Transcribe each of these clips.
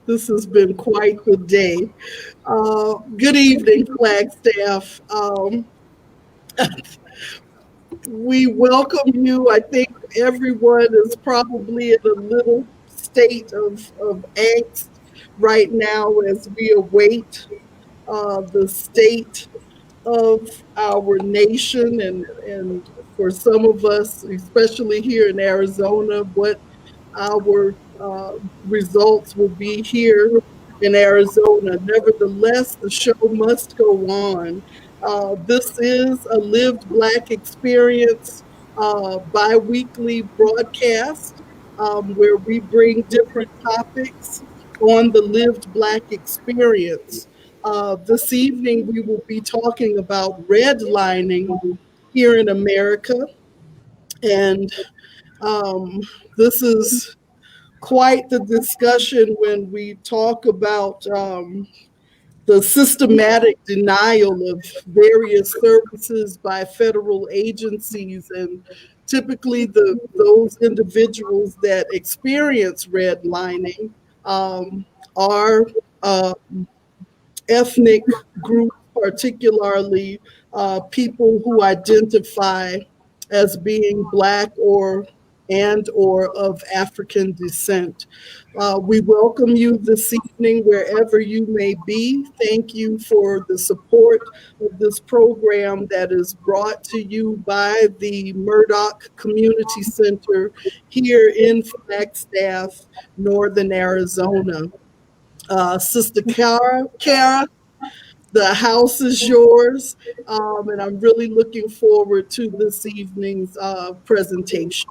This has been quite the day. Good evening, Flagstaff. We welcome you. I think everyone is probably in a little state of angst right now as we await the state of our nation, and for some of us, especially here in Arizona, what our results will be here in Arizona. Nevertheless, the show must go on. This is a Lived Black Experience bi-weekly broadcast where we bring different topics on the Lived Black Experience. This evening, we will be talking about redlining here in America. And this is quite the discussion when we talk about the systematic denial of various services by federal agencies. And typically, those individuals that experience redlining are ethnic groups, particularly people who identify as being Black or of African descent. We welcome you this evening wherever you may be. Thank you for the support of this program that is brought to you by the Murdoch Community Center here in Flagstaff, Northern Arizona. Sister Kara, the house is yours, and I'm really looking forward to this evening's presentation.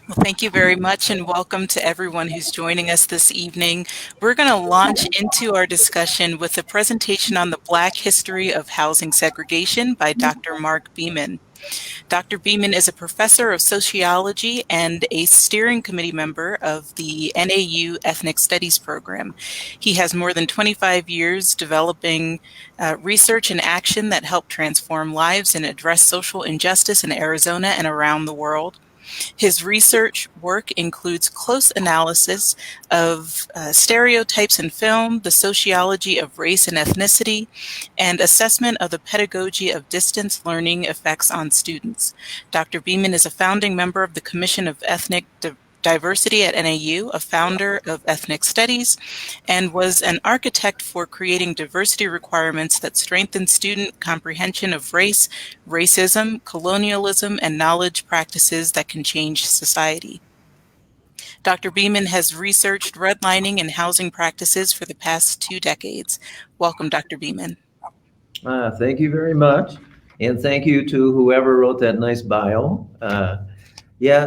Well, thank you very much, and welcome to everyone who's joining us this evening. We're going to launch into our discussion with a presentation on the Black history of housing segregation by Dr. Mark Beeman. Dr. Beeman is a professor of sociology and a steering committee member of the NAU Ethnic Studies Program. He has more than 25 years developing research and action that help transform lives and address social injustice in Arizona and around the world. His research work includes close analysis of stereotypes in film, the sociology of race and ethnicity, and assessment of the pedagogy of distance learning effects on students. Dr. Beeman is a founding member of the Commission of Ethnic Diversity at NAU, a founder of Ethnic Studies, and was an architect for creating diversity requirements that strengthen student comprehension of race, racism, colonialism, and knowledge practices that can change society. Dr. Beeman has researched redlining and housing practices for the past 2 decades. Welcome, Dr. Beeman. Thank you very much, and thank you to whoever wrote that nice bio.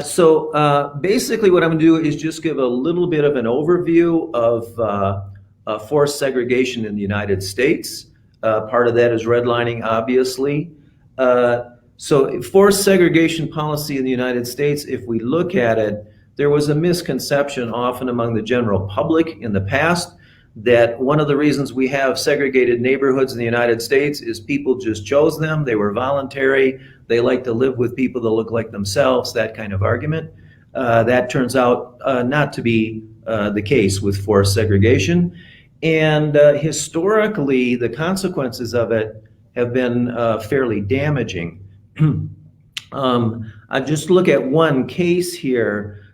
So basically what I'm going to do is just give a little bit of an overview of forced segregation in the United States. Part of that is redlining, obviously. So forced segregation policy in the United States, if we look at it, there was a misconception often among the general public in the past that one of the reasons we have segregated neighborhoods in the United States is people just chose them, they were voluntary, they like to live with people that look like themselves, that kind of argument. That turns out not to be the case with forced segregation. And historically, the consequences of it have been fairly damaging. I just look at one case here.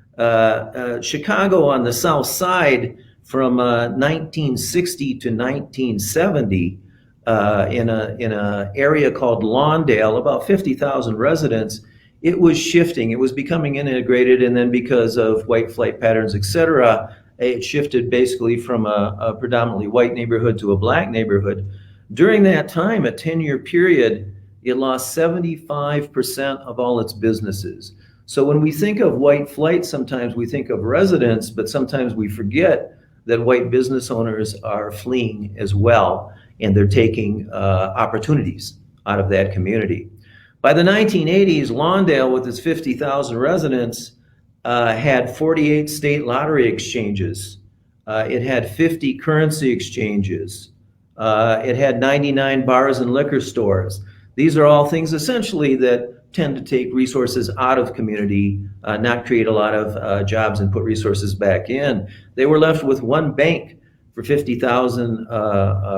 Chicago on the south side from 1960 to 1970 in a area called Lawndale, about 50,000 residents. It was shifting. It was becoming integrated, and then because of white flight patterns, et cetera, it shifted basically from a predominantly white neighborhood to a Black neighborhood. During that time, a 10-year period, it lost 75% of all its businesses. So when we think of white flight, sometimes we think of residents, but sometimes we forget that white business owners are fleeing as well, and they're taking opportunities out of that community. By the 1980s, Lawndale, with its 50,000 residents, had 48 state lottery exchanges. It had 50 currency exchanges. It had 99 bars and liquor stores. These are all things essentially that tend to take resources out of community, not create a lot of jobs and put resources back in. They were left with one bank for 50,000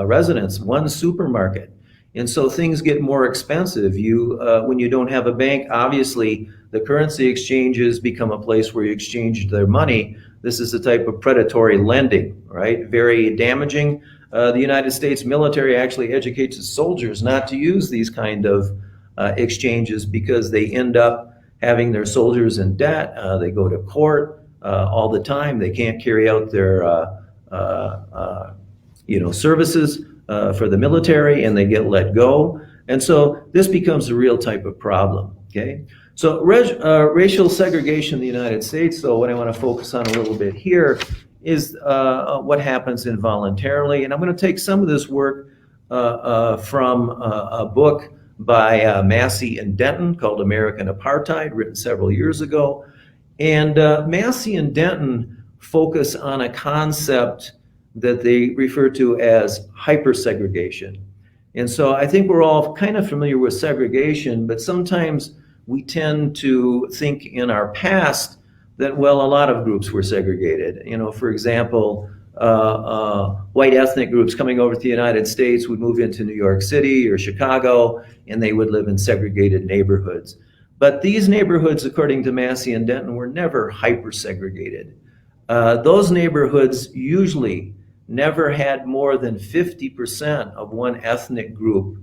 residents, one supermarket. And so things get more expensive. When you don't have a bank, obviously the currency exchanges become a place where you exchange their money. This is a type of predatory lending, right? Very damaging. The United States military actually educates its soldiers not to use these kind of exchanges because they end up having their soldiers in debt. They go to court all the time. They can't carry out their services for the military, and they get let go. And so this becomes a real type of problem, okay? So racial segregation in the United States, so what I want to focus on a little bit here is what happens involuntarily. And I'm going to take some of this work from a book by Massey and Denton called American Apartheid, written several years ago. And Massey and Denton focus on a concept that they refer to as hypersegregation. And so I think we're all kind of familiar with segregation, but sometimes we tend to think in our past that, well, a lot of groups were segregated. For example, white ethnic groups coming over to the United States would move into New York City or Chicago, and they would live in segregated neighborhoods. But these neighborhoods, according to Massey and Denton, were never hyper-segregated. Those neighborhoods usually never had more than 50% of one ethnic group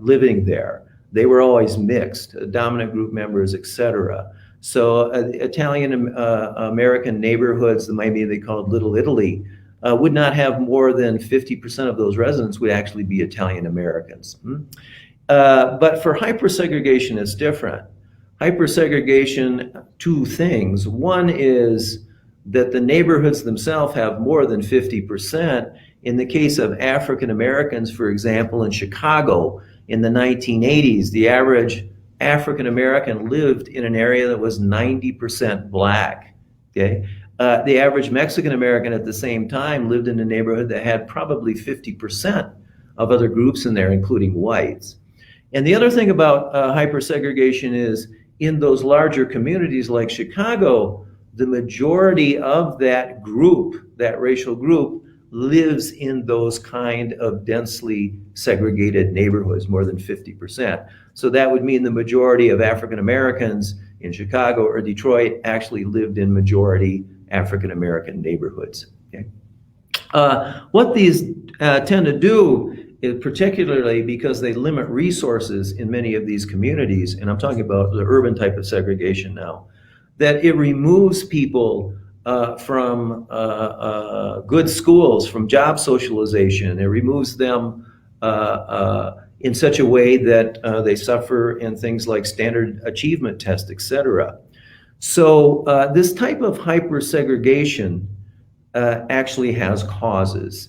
living there. They were always mixed, dominant group members, etc. So Italian American neighborhoods, maybe they called Little Italy, would not have more than 50% of those residents would actually be Italian Americans. But for hypersegregation, it's different. Hypersegregation, two things. One is that the neighborhoods themselves have more than 50%. In the case of African Americans, for example, in Chicago in the 1980s, the average African American lived in an area that was 90% Black, okay? The average Mexican American at the same time lived in a neighborhood that had probably 50% of other groups in there, including whites. And the other thing about hypersegregation is in those larger communities like Chicago, the majority of that group, that racial group, lives in those kind of densely segregated neighborhoods, more than 50%. So that would mean the majority of African Americans in Chicago or Detroit actually lived in majority African American neighborhoods. Okay? What these tend to do is, particularly because they limit resources in many of these communities, and I'm talking about the urban type of segregation now, that it removes people from good schools, from job socialization. It removes them in such a way that they suffer in things like standard achievement tests, etc. So this type of hypersegregation actually has causes.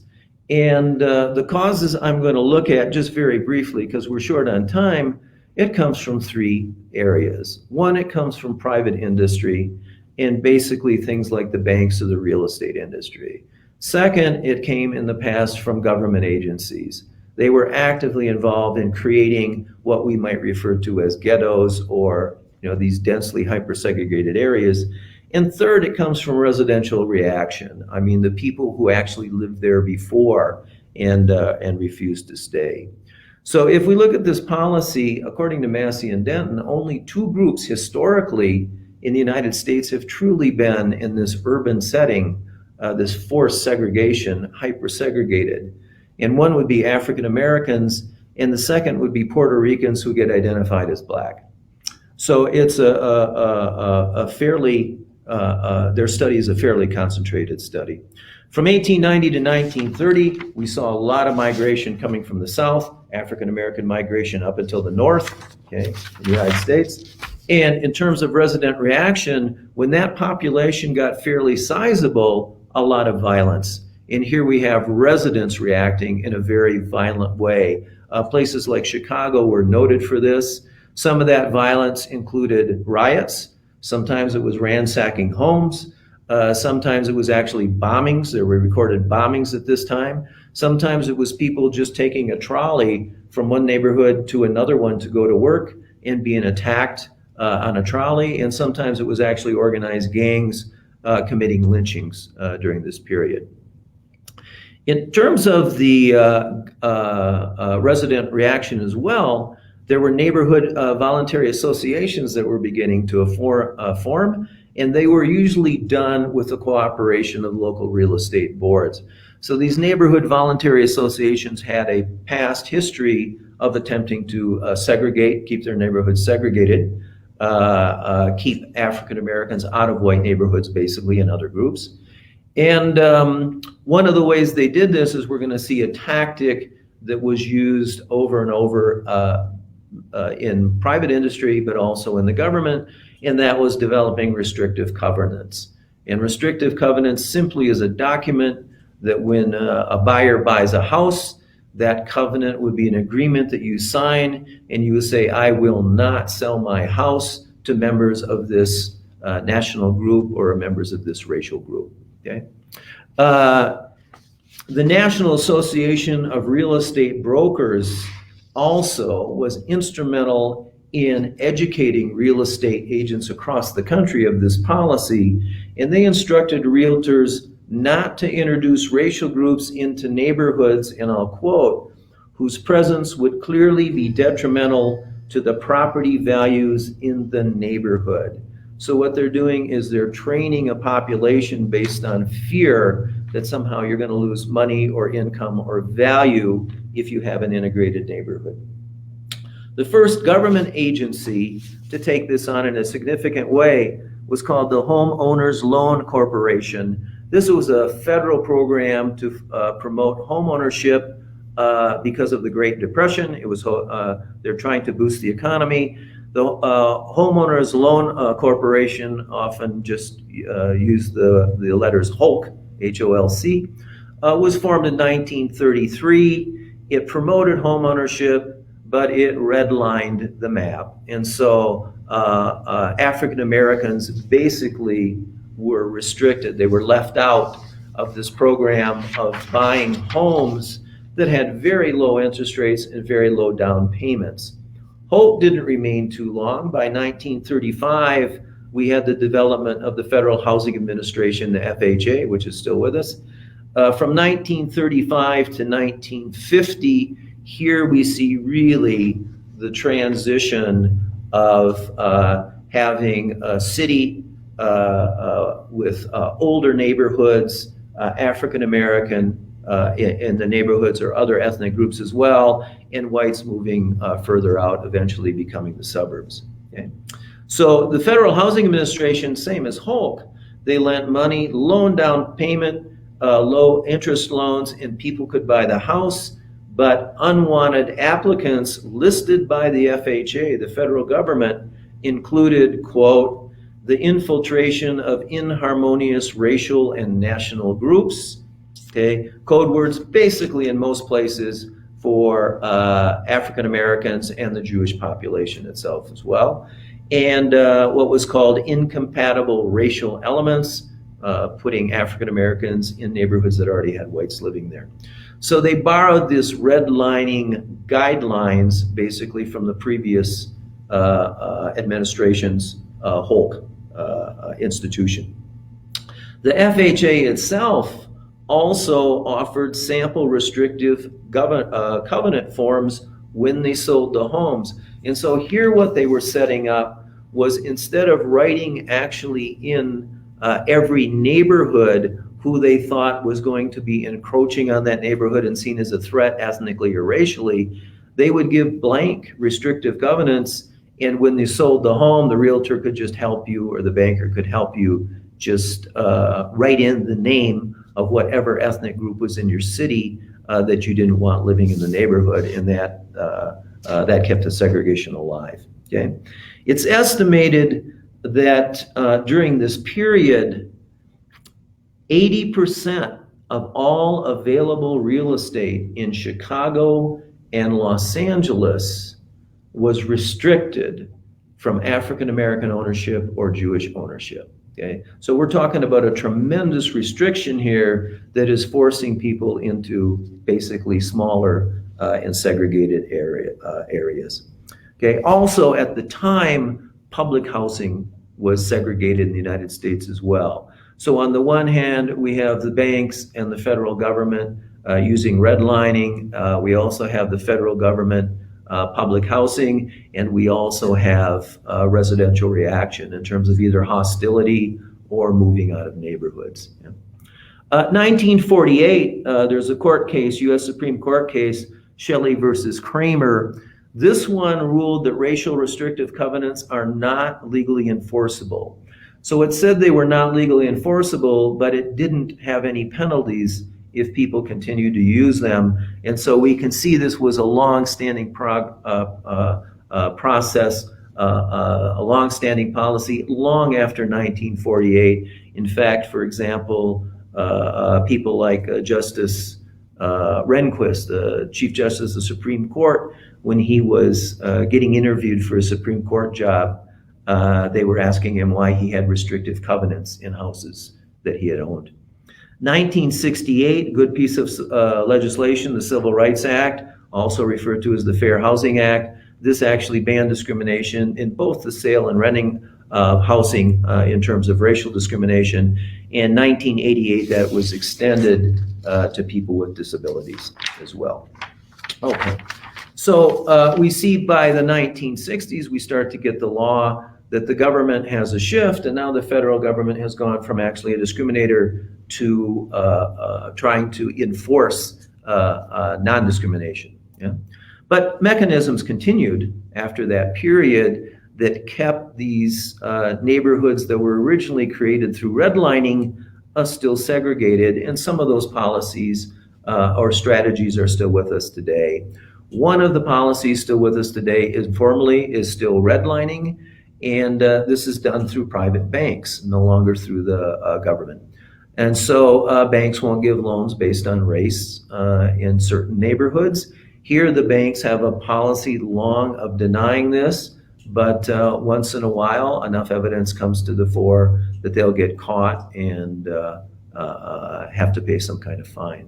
And the causes I'm going to look at just very briefly because we're short on time. It comes from three areas. One, it comes from private industry and basically things like the banks or the real estate industry. Second, it came in the past from government agencies. They were actively involved in creating what we might refer to as ghettos or these densely hypersegregated areas. And third, it comes from residential reaction. I mean, the people who actually lived there before and refused to stay. So if we look at this policy, according to Massey and Denton, only two groups historically in the United States have truly been in this urban setting, this forced segregation, hyper-segregated. And one would be African Americans, and the second would be Puerto Ricans who get identified as Black. So it's a fairly, their study is a fairly concentrated study. From 1890 to 1930, we saw a lot of migration coming from the South, African American migration up until the North, okay, in the United States. And in terms of resident reaction, when that population got fairly sizable, a lot of violence. And here we have residents reacting in a very violent way. Places like Chicago were noted for this. Some of that violence included riots. Sometimes it was ransacking homes. Sometimes it was actually bombings. There were recorded bombings at this time. Sometimes it was people just taking a trolley from one neighborhood to another one to go to work and being attacked on a trolley, and sometimes it was actually organized gangs committing lynchings during this period. In terms of the resident reaction as well, there were neighborhood voluntary associations that were beginning to form, and they were usually done with the cooperation of local real estate boards. So these neighborhood voluntary associations had a past history of attempting to segregate, keep their neighborhoods segregated, keep African Americans out of white neighborhoods, basically, and other groups. And one of the ways they did this is we're going to see a tactic that was used over and over in private industry, but also in the government, and that was developing restrictive covenants. And restrictive covenants simply is a document that when a buyer buys a house, that covenant would be an agreement that you sign, and you would say, I will not sell my house to members of this national group or members of this racial group. Okay. The National Association of Real Estate Brokers also was instrumental in educating real estate agents across the country of this policy, and they instructed realtors not to introduce racial groups into neighborhoods, and I'll quote, whose presence would clearly be detrimental to the property values in the neighborhood. So what they're doing is they're training a population based on fear that somehow you're going to lose money or income or value if you have an integrated neighborhood. The first government agency to take this on in a significant way was called the Homeowners Loan Corporation. This was a federal program to promote homeownership because of the Great Depression. It was they're trying to boost the economy. The Homeowners Loan Corporation often just used the letters HOLC, H-O-L-C, was formed in 1933. It promoted homeownership, but it redlined the map. And so African Americans basically were restricted. They were left out of this program of buying homes that had very low interest rates and very low down payments. Hope didn't remain too long. By 1935, we had the development of the Federal Housing Administration, the FHA, which is still with us. From 1935 to 1950, here we see really the transition of having a city with older neighborhoods, African American in the neighborhoods or other ethnic groups as well, and whites moving further out, eventually becoming the suburbs. Okay? So the Federal Housing Administration, same as HOLC, they lent money, loan down payment, low interest loans, and people could buy the house, but unwanted applicants listed by the FHA, the federal government, included, quote, the infiltration of inharmonious racial and national groups, okay, code words basically in most places for African Americans and the Jewish population itself as well, and what was called incompatible racial elements, putting African Americans in neighborhoods that already had whites living there. So they borrowed this redlining guidelines basically from the previous administration's HOLC institution. The FHA itself also offered sample restrictive covenant forms when they sold the homes. And so here what they were setting up was, instead of writing actually in every neighborhood who they thought was going to be encroaching on that neighborhood and seen as a threat ethnically or racially, they would give blank restrictive covenants, and when they sold the home, the realtor could just help you, or the banker could help you just write in the name of whatever ethnic group was in your city that you didn't want living in the neighborhood, and that kept the segregation alive. Okay, it's estimated that during this period, 80% of all available real estate in Chicago and Los Angeles was restricted from African American ownership or Jewish ownership. Okay, so we're talking about a tremendous restriction here that is forcing people into basically smaller and segregated areas. Okay. Also, at the time, public housing was segregated in the United States as well. So on the one hand, we have the banks and the federal government using redlining. We also have the federal government public housing, and we also have residential reaction in terms of either hostility or moving out of neighborhoods. 1948, there's a court case, U.S. Supreme Court case, Shelley versus Kramer. This one ruled that racial restrictive covenants are not legally enforceable. So it said they were not legally enforceable, but it didn't have any penalties if people continued to use them. And so we can see this was a long-standing process, a long-standing policy long after 1948. In fact, for example, people like Justice Rehnquist, the Chief Justice of the Supreme Court, when he was getting interviewed for a Supreme Court job, they were asking him why he had restrictive covenants in houses that he had owned. 1968, good piece of legislation, the Civil Rights Act, also referred to as the Fair Housing Act. This actually banned discrimination in both the sale and renting of housing in terms of racial discrimination. In 1988, that was extended to people with disabilities as well. Okay, so we see by the 1960s, we start to get the law that the government has a shift, and now the federal government has gone from actually a discriminator to trying to enforce non-discrimination. Yeah? But mechanisms continued after that period that kept these neighborhoods that were originally created through redlining still segregated, and some of those policies or strategies are still with us today. One of the policies still with us today informally is still redlining, and this is done through private banks, no longer through the government. And so banks won't give loans based on race in certain neighborhoods. Here, the banks have a policy long of denying this, but once in a while, enough evidence comes to the fore that they'll get caught and have to pay some kind of fine.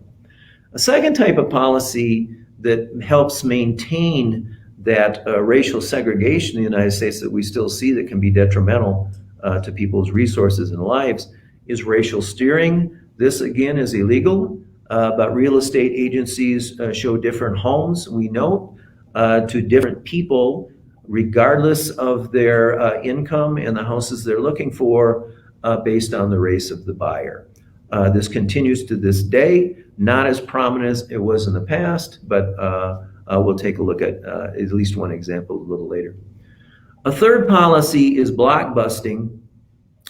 A second type of policy that helps maintain that racial segregation in the United States that we still see that can be detrimental to people's resources and lives is racial steering. This again is illegal, but real estate agencies show different homes, we note, to different people regardless of their income and the houses they're looking for based on the race of the buyer. This continues to this day, not as prominent as it was in the past, but we'll take a look at least one example a little later. A third policy is blockbusting.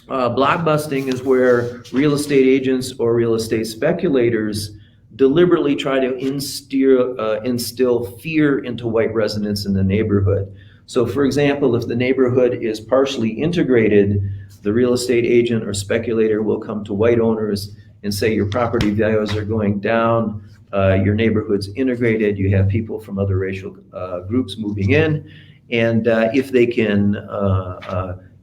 Blockbusting is where real estate agents or real estate speculators deliberately try to instill fear into white residents in the neighborhood. So for example, if the neighborhood is partially integrated, the real estate agent or speculator will come to white owners and say your property values are going down, your neighborhood's integrated, you have people from other racial groups moving in, and if they can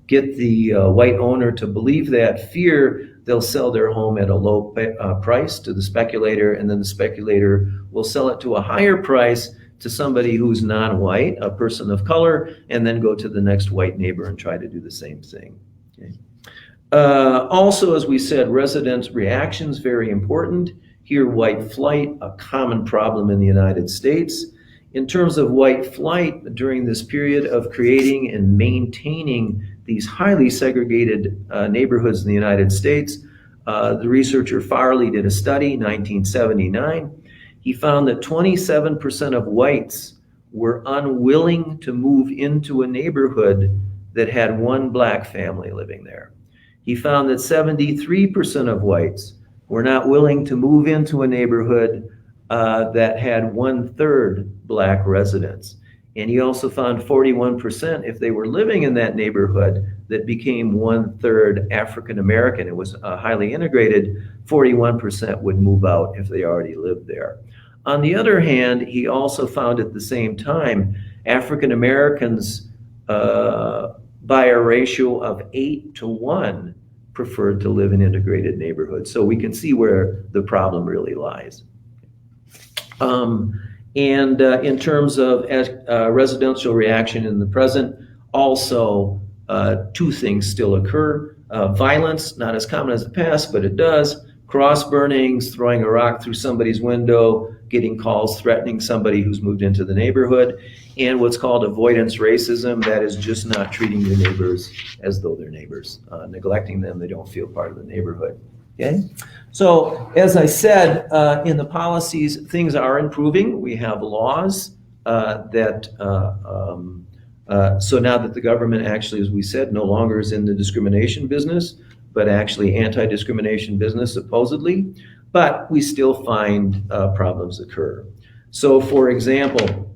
get the white owner to believe that fear, they'll sell their home at a low price to the speculator, and then the speculator will sell it to a higher price to somebody who's non-white, a person of color, and then go to the next white neighbor and try to do the same thing. Okay. Also, as we said, resident reactions, very important. Here, white flight, a common problem in the United States. In terms of white flight, during this period of creating and maintaining these highly segregated neighborhoods in the United States, the researcher Farley did a study, 1979. He found that 27% of whites were unwilling to move into a neighborhood that had one black family living there. He found that 73% of whites were not willing to move into a neighborhood that had 1/3 black residents. And he also found 41%, if they were living in that neighborhood that became 1/3 African American, it was highly integrated, 41% would move out if they already lived there. On the other hand, he also found at the same time, African Americans by a ratio of 8-to-1 preferred to live in integrated neighborhoods. So we can see where the problem really lies. And in terms of residential reaction in the present, also two things still occur. Violence, not as common as the past, but it does. Cross burnings, throwing a rock through somebody's window, getting calls threatening somebody who's moved into the neighborhood, and what's called avoidance racism, that is just not treating your neighbors as though they're neighbors, neglecting them, they don't feel part of the neighborhood. Okay? So, as I said, in the policies, things are improving. We have laws so now that the government actually, as we said, no longer is in the discrimination business, but actually anti-discrimination business, supposedly. But we still find problems occur. So, for example,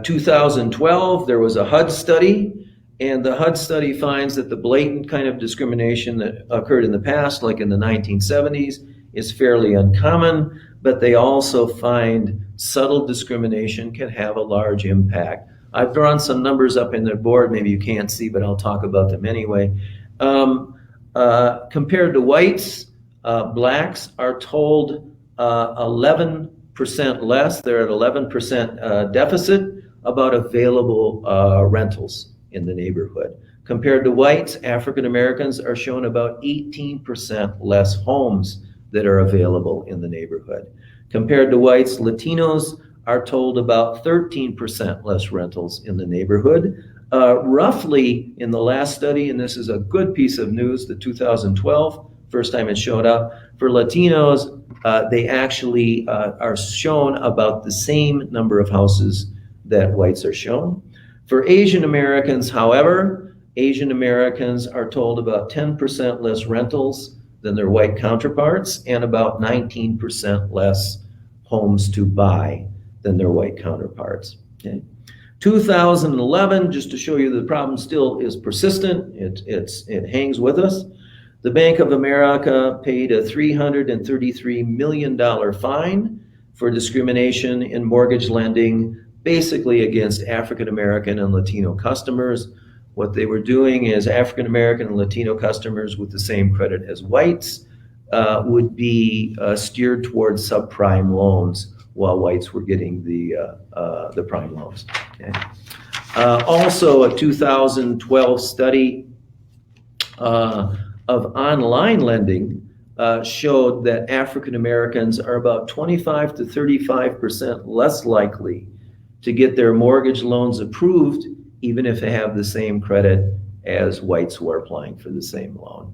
2012, there was a HUD study. And the HUD study finds that the blatant kind of discrimination that occurred in the past, like in the 1970s, is fairly uncommon, but they also find subtle discrimination can have a large impact. I've drawn some numbers up in the board, maybe you can't see, but I'll talk about them anyway. Compared to whites, blacks are told 11% less, they're at 11% deficit about available rentals in the neighborhood. Compared to whites, African Americans are shown about 18% less homes that are available in the neighborhood. Compared to whites, Latinos are told about 13% less rentals in the neighborhood. Roughly, in the last study, and this is a good piece of news, the 2012, first time it showed up, for Latinos, they actually are shown about the same number of houses that whites are shown. For Asian Americans, however, Asian Americans are told about 10% less rentals than their white counterparts and about 19% less homes to buy than their white counterparts. Okay. 2011, just to show you the problem still is persistent, it hangs with us. The Bank of America paid a $333 million fine for discrimination in mortgage lending, basically against African American and Latino customers. What they were doing is African American and Latino customers with the same credit as whites would be steered towards subprime loans while whites were getting the prime loans. Okay. Also, a 2012 study of online lending showed that African Americans are about 25 to 35% less likely to get their mortgage loans approved, even if they have the same credit as whites who are applying for the same loan.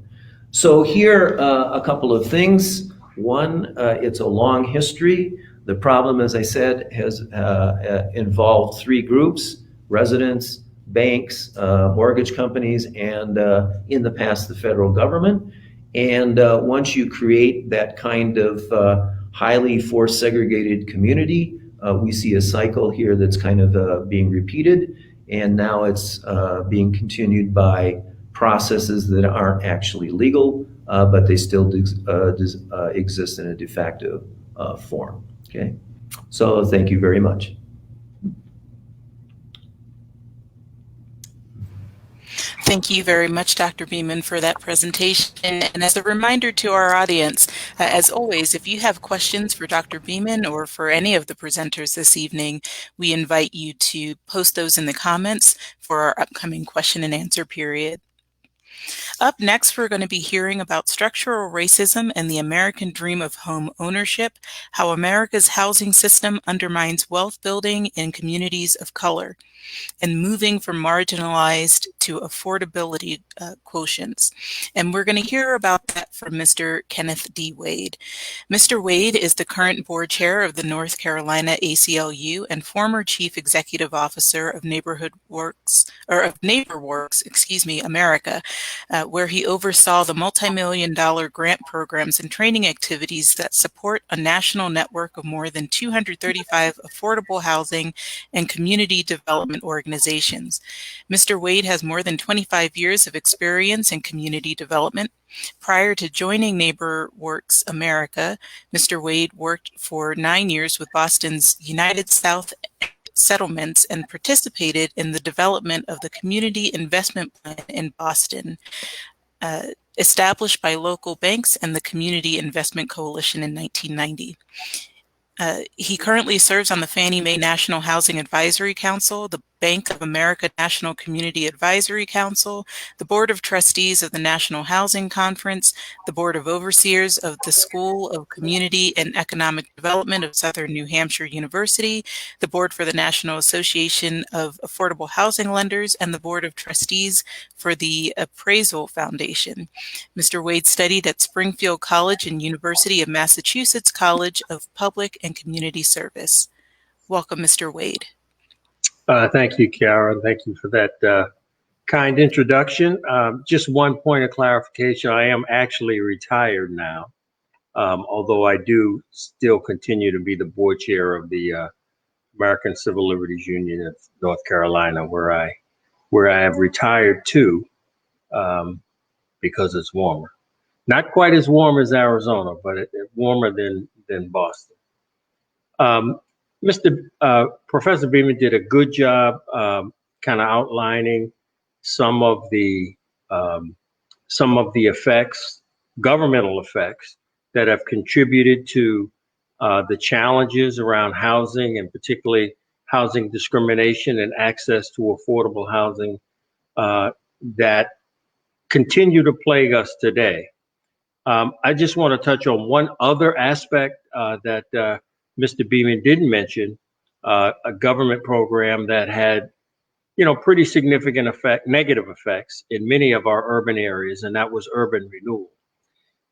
So here, a couple of things. One, it's a long history. The problem, as I said, has involved three groups: residents, banks, mortgage companies, and in the past, the federal government. And once you create that kind of highly forced segregated community, we see a cycle here that's kind of being repeated, and now it's being continued by processes that aren't actually legal, but they still exist in a de facto form. Okay, so thank you very much. Thank you very much, Dr. Beeman, for that presentation. And as a reminder to our audience, as always, if you have questions for Dr. Beeman or for any of the presenters this evening, we invite you to post those in the comments for our upcoming question and answer period. Up next, we're going to be hearing about structural racism and the American Dream of Home Ownership, how America's housing system undermines wealth building in communities of color, and moving from marginalized to affordability quotients. And we're going to hear about that from Mr. Kenneth D. Wade. Mr. Wade is the current board chair of the North Carolina ACLU and former chief executive officer of NeighborWorks, America, where he oversaw the multi-million-dollar grant programs and training activities that support a national network of more than 235 affordable housing and community development organizations. Mr. Wade has more than 25 years of experience in community development. Prior to joining NeighborWorks America, Mr. Wade worked for 9 years with Boston's United South Settlements and participated in the development of the Community Investment Plan in Boston, established by local banks and the Community Investment Coalition in 1990. He currently serves on the Fannie Mae National Housing Advisory Council, the Bank of America National Community Advisory Council, the Board of Trustees of the National Housing Conference, the Board of Overseers of the School of Community and Economic Development of Southern New Hampshire University, the Board for the National Association of Affordable Housing Lenders, and the Board of Trustees for the Appraisal Foundation. Mr. Wade studied at Springfield College and University of Massachusetts College of Public and Community Service. Welcome, Mr. Wade. Thank you, Kara. Thank you for that kind introduction. Just one point of clarification. I am actually retired now, although I do still continue to be the board chair of the American Civil Liberties Union of North Carolina, where I have retired to because it's warmer. Not quite as warm as Arizona, but it's warmer than Boston. Professor Beeman did a good job kind of outlining some of the effects, governmental effects, that have contributed to the challenges around housing, and particularly housing discrimination and access to affordable housing that continue to plague us today. I just want to touch on one other aspect that Mr. Beeman didn't mention, a government program that had, pretty significant negative effects in many of our urban areas, and that was urban renewal.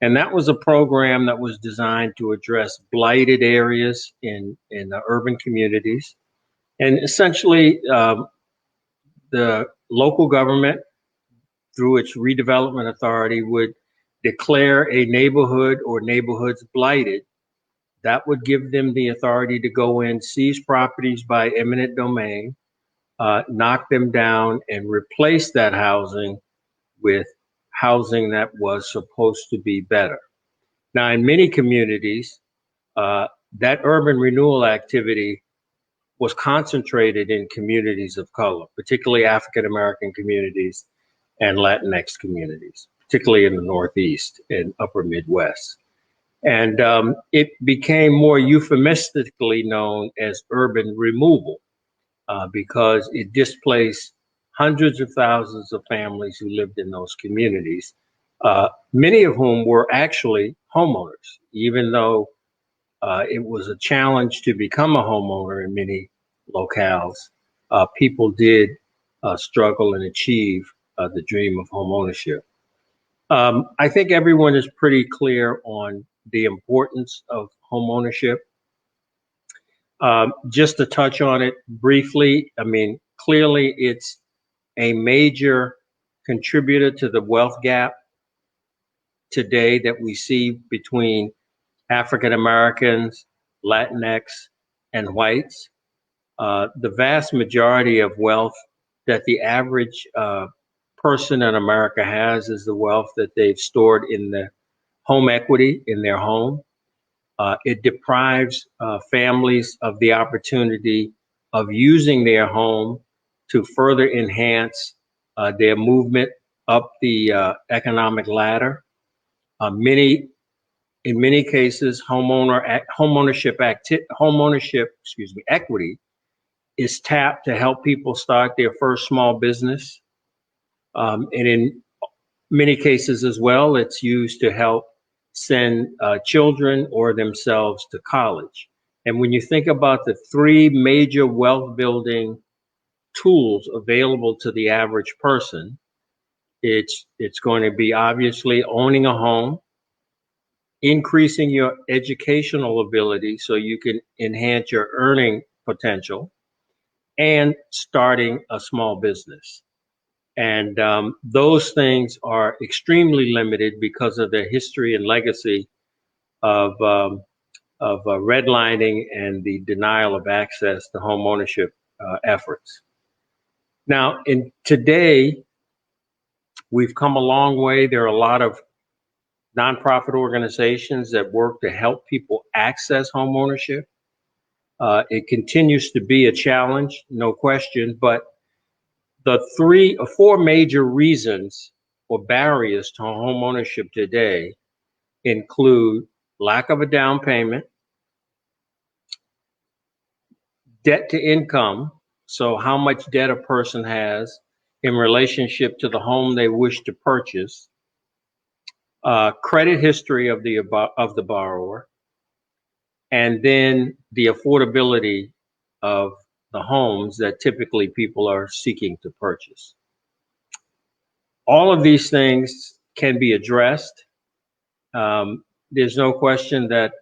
And that was a program that was designed to address blighted areas in the urban communities. And essentially, the local government, through its redevelopment authority, would declare a neighborhood or neighborhoods blighted. That would give them the authority to go in, seize properties by eminent domain, knock them down, and replace that housing with housing that was supposed to be better. Now, in many communities, that urban renewal activity was concentrated in communities of color, particularly African American communities and Latinx communities, particularly in the Northeast and Upper Midwest. And it became more euphemistically known as urban removal because it displaced hundreds of thousands of families who lived in those communities, many of whom were actually homeowners, even though it was a challenge to become a homeowner in many locales. People did struggle and achieve the dream of homeownership. I think everyone is pretty clear on the importance of homeownership. Just to touch on it briefly, I mean, clearly it's a major contributor to the wealth gap today that we see between African Americans, Latinx, and whites. The vast majority of wealth that the average person in America has is the wealth that they've stored in the home equity in their home. It deprives families of the opportunity of using their home to further enhance their movement up the economic ladder. In many cases, homeownership equity is tapped to help people start their first small business. And in many cases as well, it's used to help send children or themselves to college. And when you think about the three major wealth building tools available to the average person, it's going to be obviously owning a home, increasing your educational ability so you can enhance your earning potential, and starting a small business. And those things are extremely limited because of the history and legacy of redlining and the denial of access to home ownership efforts. Now, today, we've come a long way. There are a lot of nonprofit organizations that work to help people access home ownership. It continues to be a challenge, no question, but the 3 or 4 major reasons or barriers to home ownership today include lack of a down payment, debt to income, so how much debt a person has in relationship to the home they wish to purchase, credit history of the borrower, and then the affordability of the homes that typically people are seeking to purchase. All of these things can be addressed. There's no question that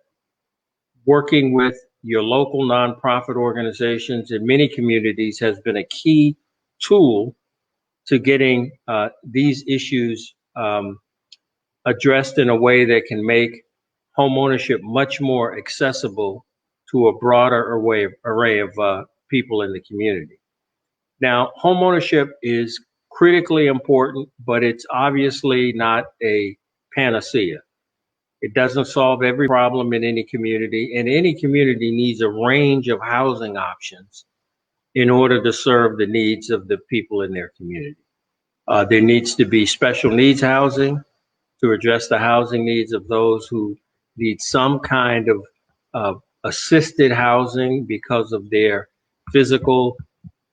working with your local nonprofit organizations in many communities has been a key tool to getting these issues addressed in a way that can make homeownership much more accessible to a broader array of people in the community. Now, homeownership is critically important, but it's obviously not a panacea. It doesn't solve every problem in any community, and any community needs a range of housing options in order to serve the needs of the people in their community. There needs to be special needs housing to address the housing needs of those who need some kind of assisted housing because of their physical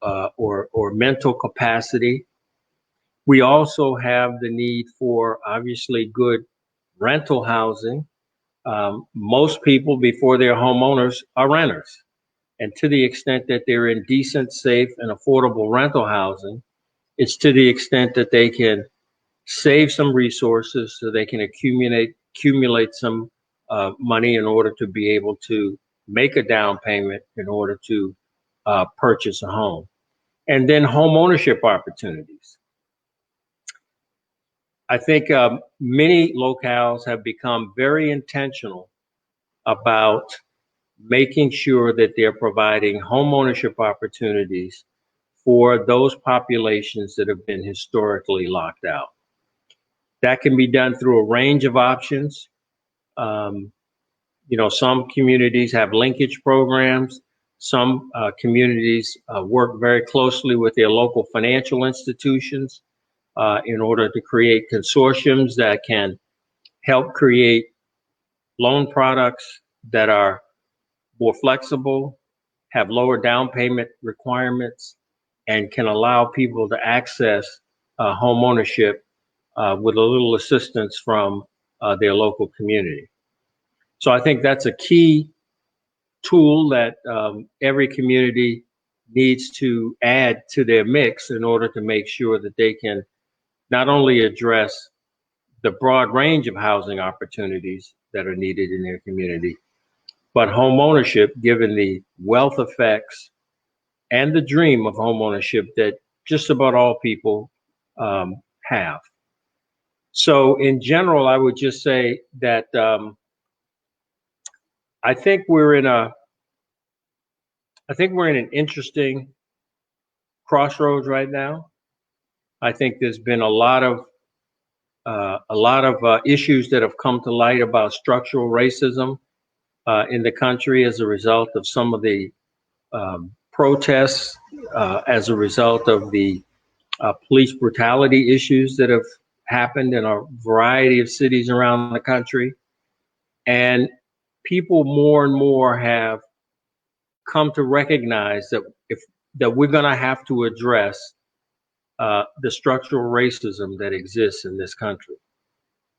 or mental capacity. We also have the need for obviously good rental housing. Most people before they're homeowners are renters. And to the extent that they're in decent, safe, and affordable rental housing, it's to the extent that they can save some resources so they can accumulate some money in order to be able to make a down payment in order to purchase a home. And then home ownership opportunities. I think many locales have become very intentional about making sure that they're providing home ownership opportunities for those populations that have been historically locked out. That can be done through a range of options. Some communities have linkage programs. Some communities work very closely with their local financial institutions in order to create consortiums that can help create loan products that are more flexible, have lower down payment requirements, and can allow people to access home ownership with a little assistance from their local community. So I think that's a key tool that every community needs to add to their mix in order to make sure that they can not only address the broad range of housing opportunities that are needed in their community, but home ownership, given the wealth effects and the dream of home ownership that just about all people have. So in general, I would just say that I think we're in an interesting crossroads right now. I think there's been a lot of issues that have come to light about structural racism in the country as a result of some of the protests, as a result of the police brutality issues that have happened in a variety of cities around the country. And people more and more have come to recognize that we're going to have to address the structural racism that exists in this country.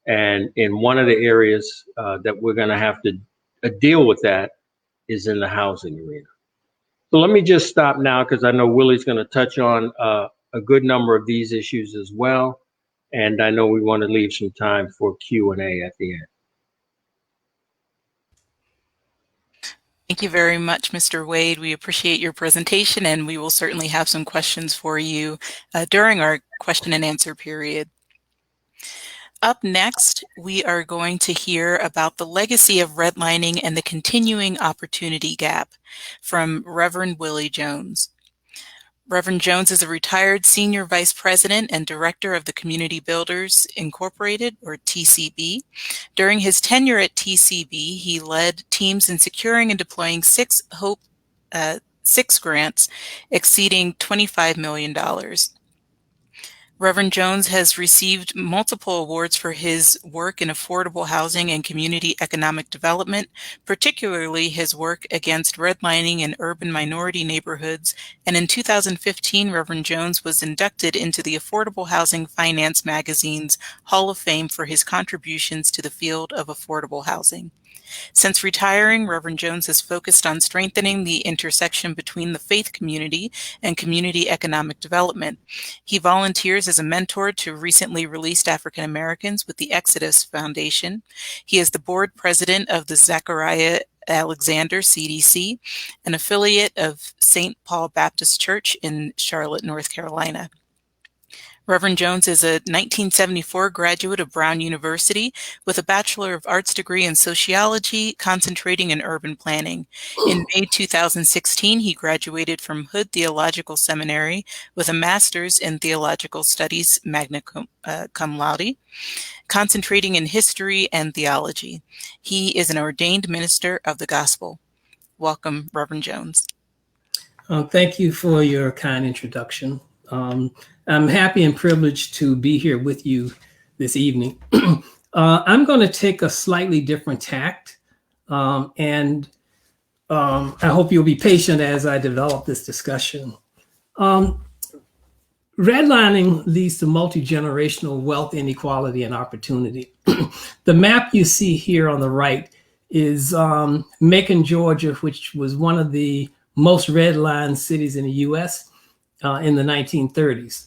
And in one of the areas that we're going to have to deal with that is in the housing arena. So let me just stop now because I know Willie's going to touch on a good number of these issues as well. And I know we want to leave some time for Q&A at the end. Thank you very much, Mr. Wade. We appreciate your presentation, and we will certainly have some questions for you during our question and answer period. Up next, we are going to hear about the legacy of redlining and the continuing opportunity gap from Reverend Willie Jones. Reverend Jones is a retired Senior Vice President and Director of the Community Builders Incorporated, or TCB. During his tenure at TCB, he led teams in securing and deploying six grants exceeding $25 million. Reverend Jones has received multiple awards for his work in affordable housing and community economic development, particularly his work against redlining in urban minority neighborhoods. And in 2015, Reverend Jones was inducted into the Affordable Housing Finance magazine's Hall of Fame for his contributions to the field of affordable housing. Since retiring, Reverend Jones has focused on strengthening the intersection between the faith community and community economic development. He volunteers as a mentor to recently released African Americans with the Exodus Foundation. He is the board president of the Zachariah Alexander CDC, an affiliate of St. Paul Baptist Church in Charlotte, North Carolina. Reverend Jones is a 1974 graduate of Brown University with a Bachelor of Arts degree in Sociology, concentrating in urban planning. In May 2016, he graduated from Hood Theological Seminary with a Master's in Theological Studies, magna cum laude, concentrating in history and theology. He is an ordained minister of the gospel. Welcome, Reverend Jones. Thank you for your kind introduction. I'm happy and privileged to be here with you this evening. I'm going to take a slightly different tact, and I hope you'll be patient as I develop this discussion. Redlining leads to multi-generational wealth inequality and opportunity. The map you see here on the right is Macon, Georgia, which was one of the most redlined cities in the U.S. In the 1930s.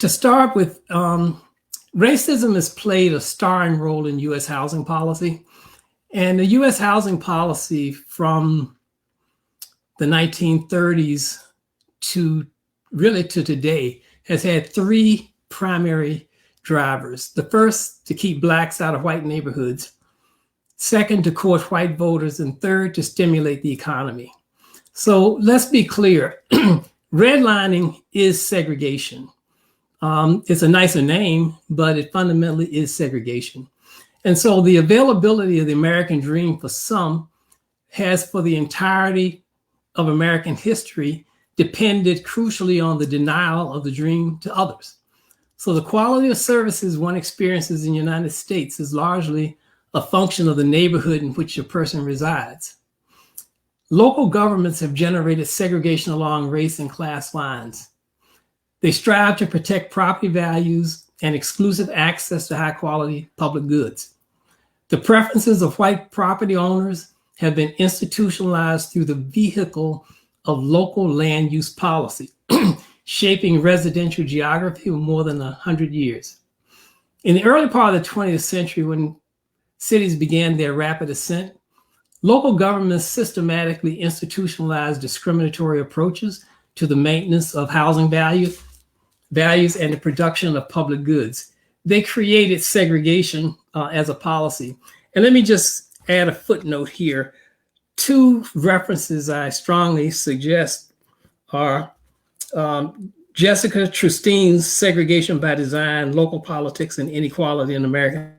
To start with, racism has played a starring role in U.S. housing policy. And the U.S. housing policy from the 1930s to really to today has had three primary drivers. The first, to keep Blacks out of white neighborhoods. Second, to court white voters. And third, to stimulate the economy. So let's be clear. Redlining is segregation. It's a nicer name, but it fundamentally is segregation. And so the availability of the American dream for some has, for the entirety of American history, depended crucially on the denial of the dream to others. So the quality of services one experiences in the United States is largely a function of the neighborhood in which a person resides. Local governments have generated segregation along race and class lines. They strive to protect property values and exclusive access to high quality public goods. The preferences of white property owners have been institutionalized through the vehicle of local land use policy, shaping residential geography for more than 100 years. In the early part of the 20th century, when cities began their rapid ascent, local governments systematically institutionalized discriminatory approaches to the maintenance of housing values and the production of public goods. They created segregation as a policy. And let me just add a footnote here. Two references I strongly suggest are Jessica Trustein's Segregation by Design, Local Politics and Inequality in America.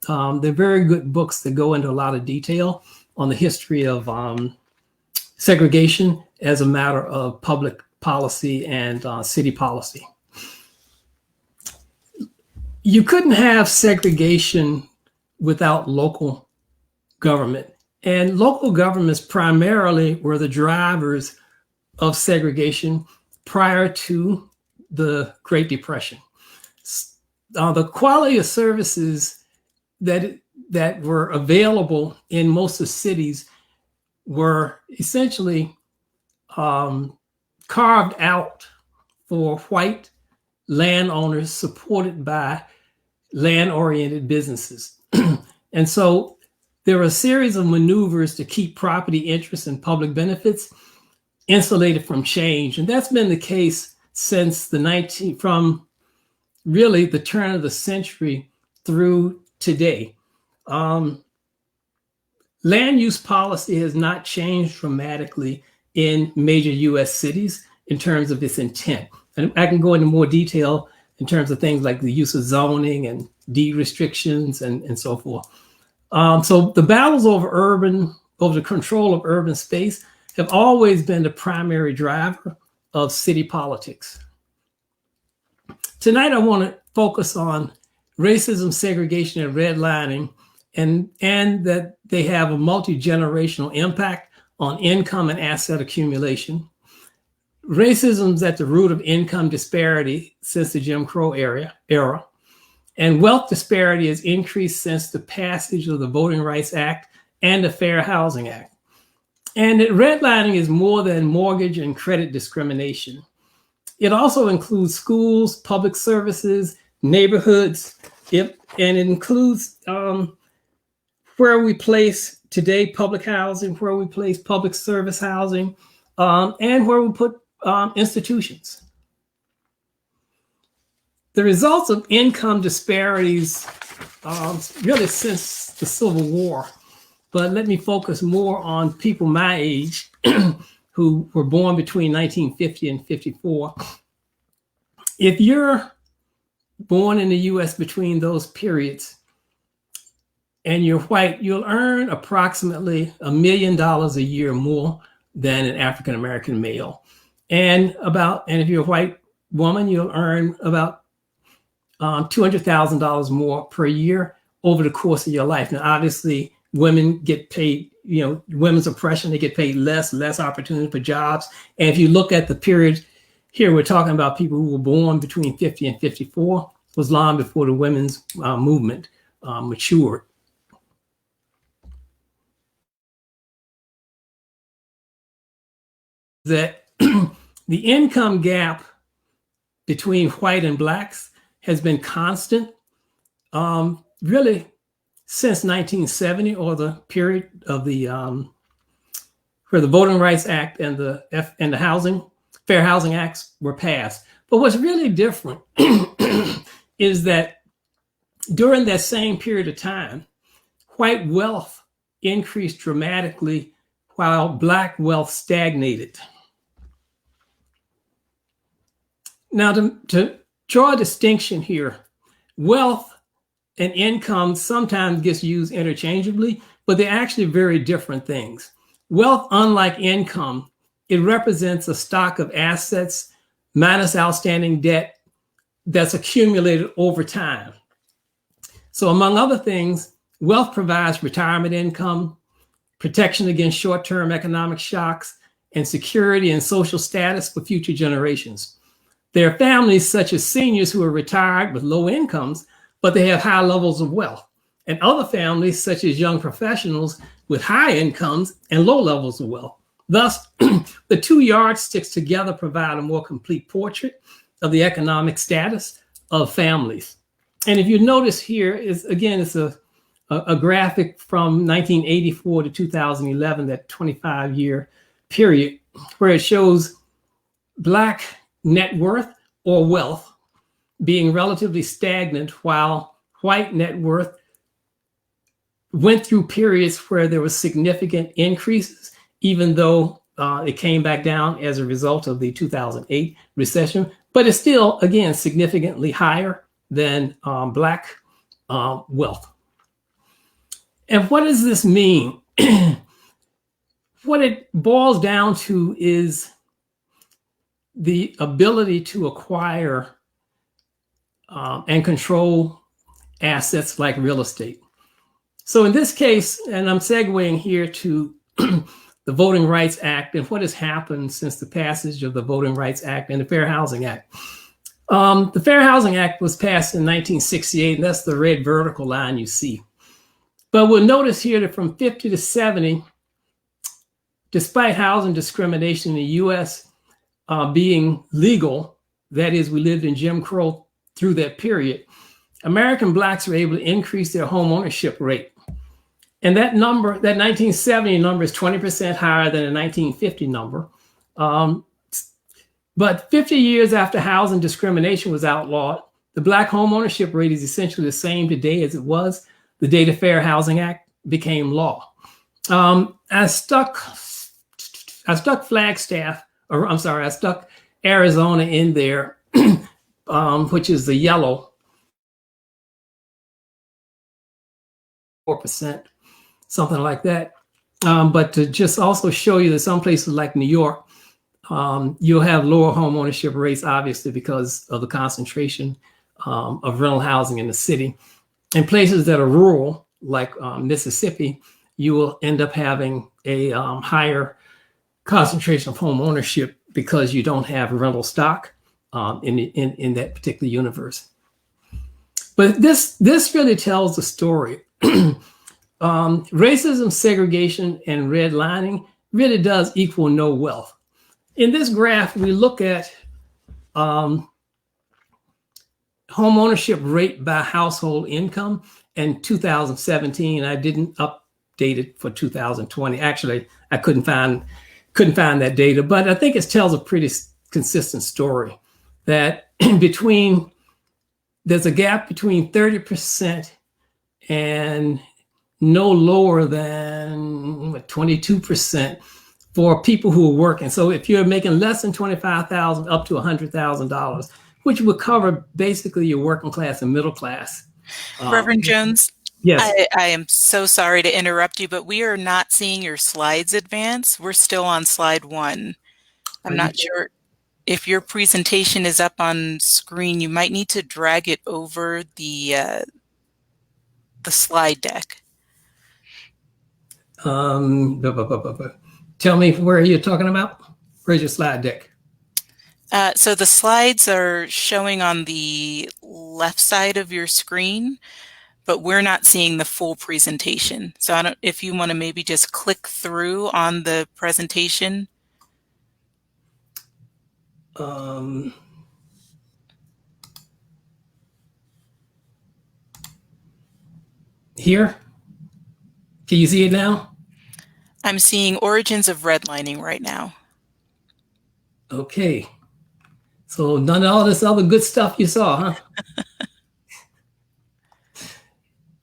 They're very good books that go into a lot of detail on the history of segregation as a matter of public policy and city policy. You couldn't have segregation without local government. And local governments primarily were the drivers of segregation prior to the Great Depression. The quality of services that were available in most of the cities were essentially carved out for white landowners supported by land-oriented businesses. And so there were a series of maneuvers to keep property interests and public benefits insulated from change. And that's been the case since from really the turn of the century through today. Land use policy has not changed dramatically in major US cities in terms of its intent. And I can go into more detail in terms of things like the use of zoning and deed restrictions and so forth. So the battles over urban over the control of urban space have always been the primary driver of city politics. Tonight, I want to focus on racism, segregation, and redlining, and that they have a multi-generational impact on income and asset accumulation. Racism is at the root of income disparity since the Jim Crow era, and wealth disparity has increased since the passage of the Voting Rights Act and the Fair Housing Act. And redlining is more than mortgage and credit discrimination. It also includes schools, public services, neighborhoods, and it includes where we place today public housing, where we place public service housing, and where we put institutions. The results of income disparities really since the Civil War, but let me focus more on people my age who were born between 1950 and 54. If you're born in the US between those periods and you're white, you'll earn approximately $1 million a year more than an African-American male. And if you're a white woman, you'll earn about $200,000 more per year over the course of your life. Now, obviously, women get paid, women's oppression, they get paid less opportunity for jobs. And if you look at the period here, we're talking about people who were born between 50 and 54, was long before the women's movement matured. That the income gap between white and blacks has been constant really since 1970, or the period of the where the Voting Rights Act and the Fair Housing Acts were passed. But what's really different is that during that same period of time, white wealth increased dramatically while black wealth stagnated. Now, to draw a distinction here, wealth and income sometimes gets used interchangeably, but they're actually very different things. Wealth, unlike income, it represents a stock of assets minus outstanding debt that's accumulated over time. So among other things, wealth provides retirement income, protection against short-term economic shocks, and security and social status for future generations. There are families such as seniors who are retired with low incomes, but they have high levels of wealth, and other families such as young professionals with high incomes and low levels of wealth. Thus, the two yardsticks together provide a more complete portrait of the economic status of families. And if you notice here, it's a graphic from 1984 to 2011, that 25-year period, where it shows black net worth or wealth being relatively stagnant, while white net worth went through periods where there was significant increases, even though it came back down as a result of the 2008 recession. But it's still, again, significantly higher than black wealth. And what does this mean? What it boils down to is the ability to acquire and control assets like real estate. So in this case, and I'm segueing here to the Voting Rights Act and what has happened since the passage of the Voting Rights Act and the Fair Housing Act. The Fair Housing Act was passed in 1968, and that's the red vertical line you see. But we'll notice here that from 50 to 70, despite housing discrimination in the US being legal, that is, we lived in Jim Crow through that period, American blacks were able to increase their home ownership rate. And that number, that 1970 number, is 20% higher than the 1950 number. But 50 years after housing discrimination was outlawed, the black home ownership rate is essentially the same today as it was the day the Fair Housing Act became law. I stuck Arizona in there, which is the yellow, 4%, something like that. But to just also show you that some places like New York, you'll have lower home ownership rates, obviously, because of the concentration of rental housing in the city. In places that are rural, like Mississippi, you will end up having a higher concentration of home ownership because you don't have rental stock in that particular universe. But this really tells the story. Racism, segregation, and redlining really does equal no wealth. In this graph, we look at home ownership rate by household income in 2017. I didn't update it for 2020. Actually, I couldn't find that data, but I think it tells a pretty consistent story that there's a gap between 30% and no lower than 22% for people who are working. So if you're making less than $25,000 up to $100,000, which would cover basically your working class and middle class. Reverend Jones, yes, I am so sorry to interrupt you, but we are not seeing your slides advance. We're still on slide 1. I'm not sure if your presentation is up on screen. You might need to drag it over the slide deck. Tell me where you're talking about. Where's your slide deck? So the slides are showing on the left side of your screen, but we're not seeing the full presentation. So if you want to maybe just click through on the presentation. Here? Can you see it now? I'm seeing origins of redlining right now. Okay. So none of all this other good stuff you saw,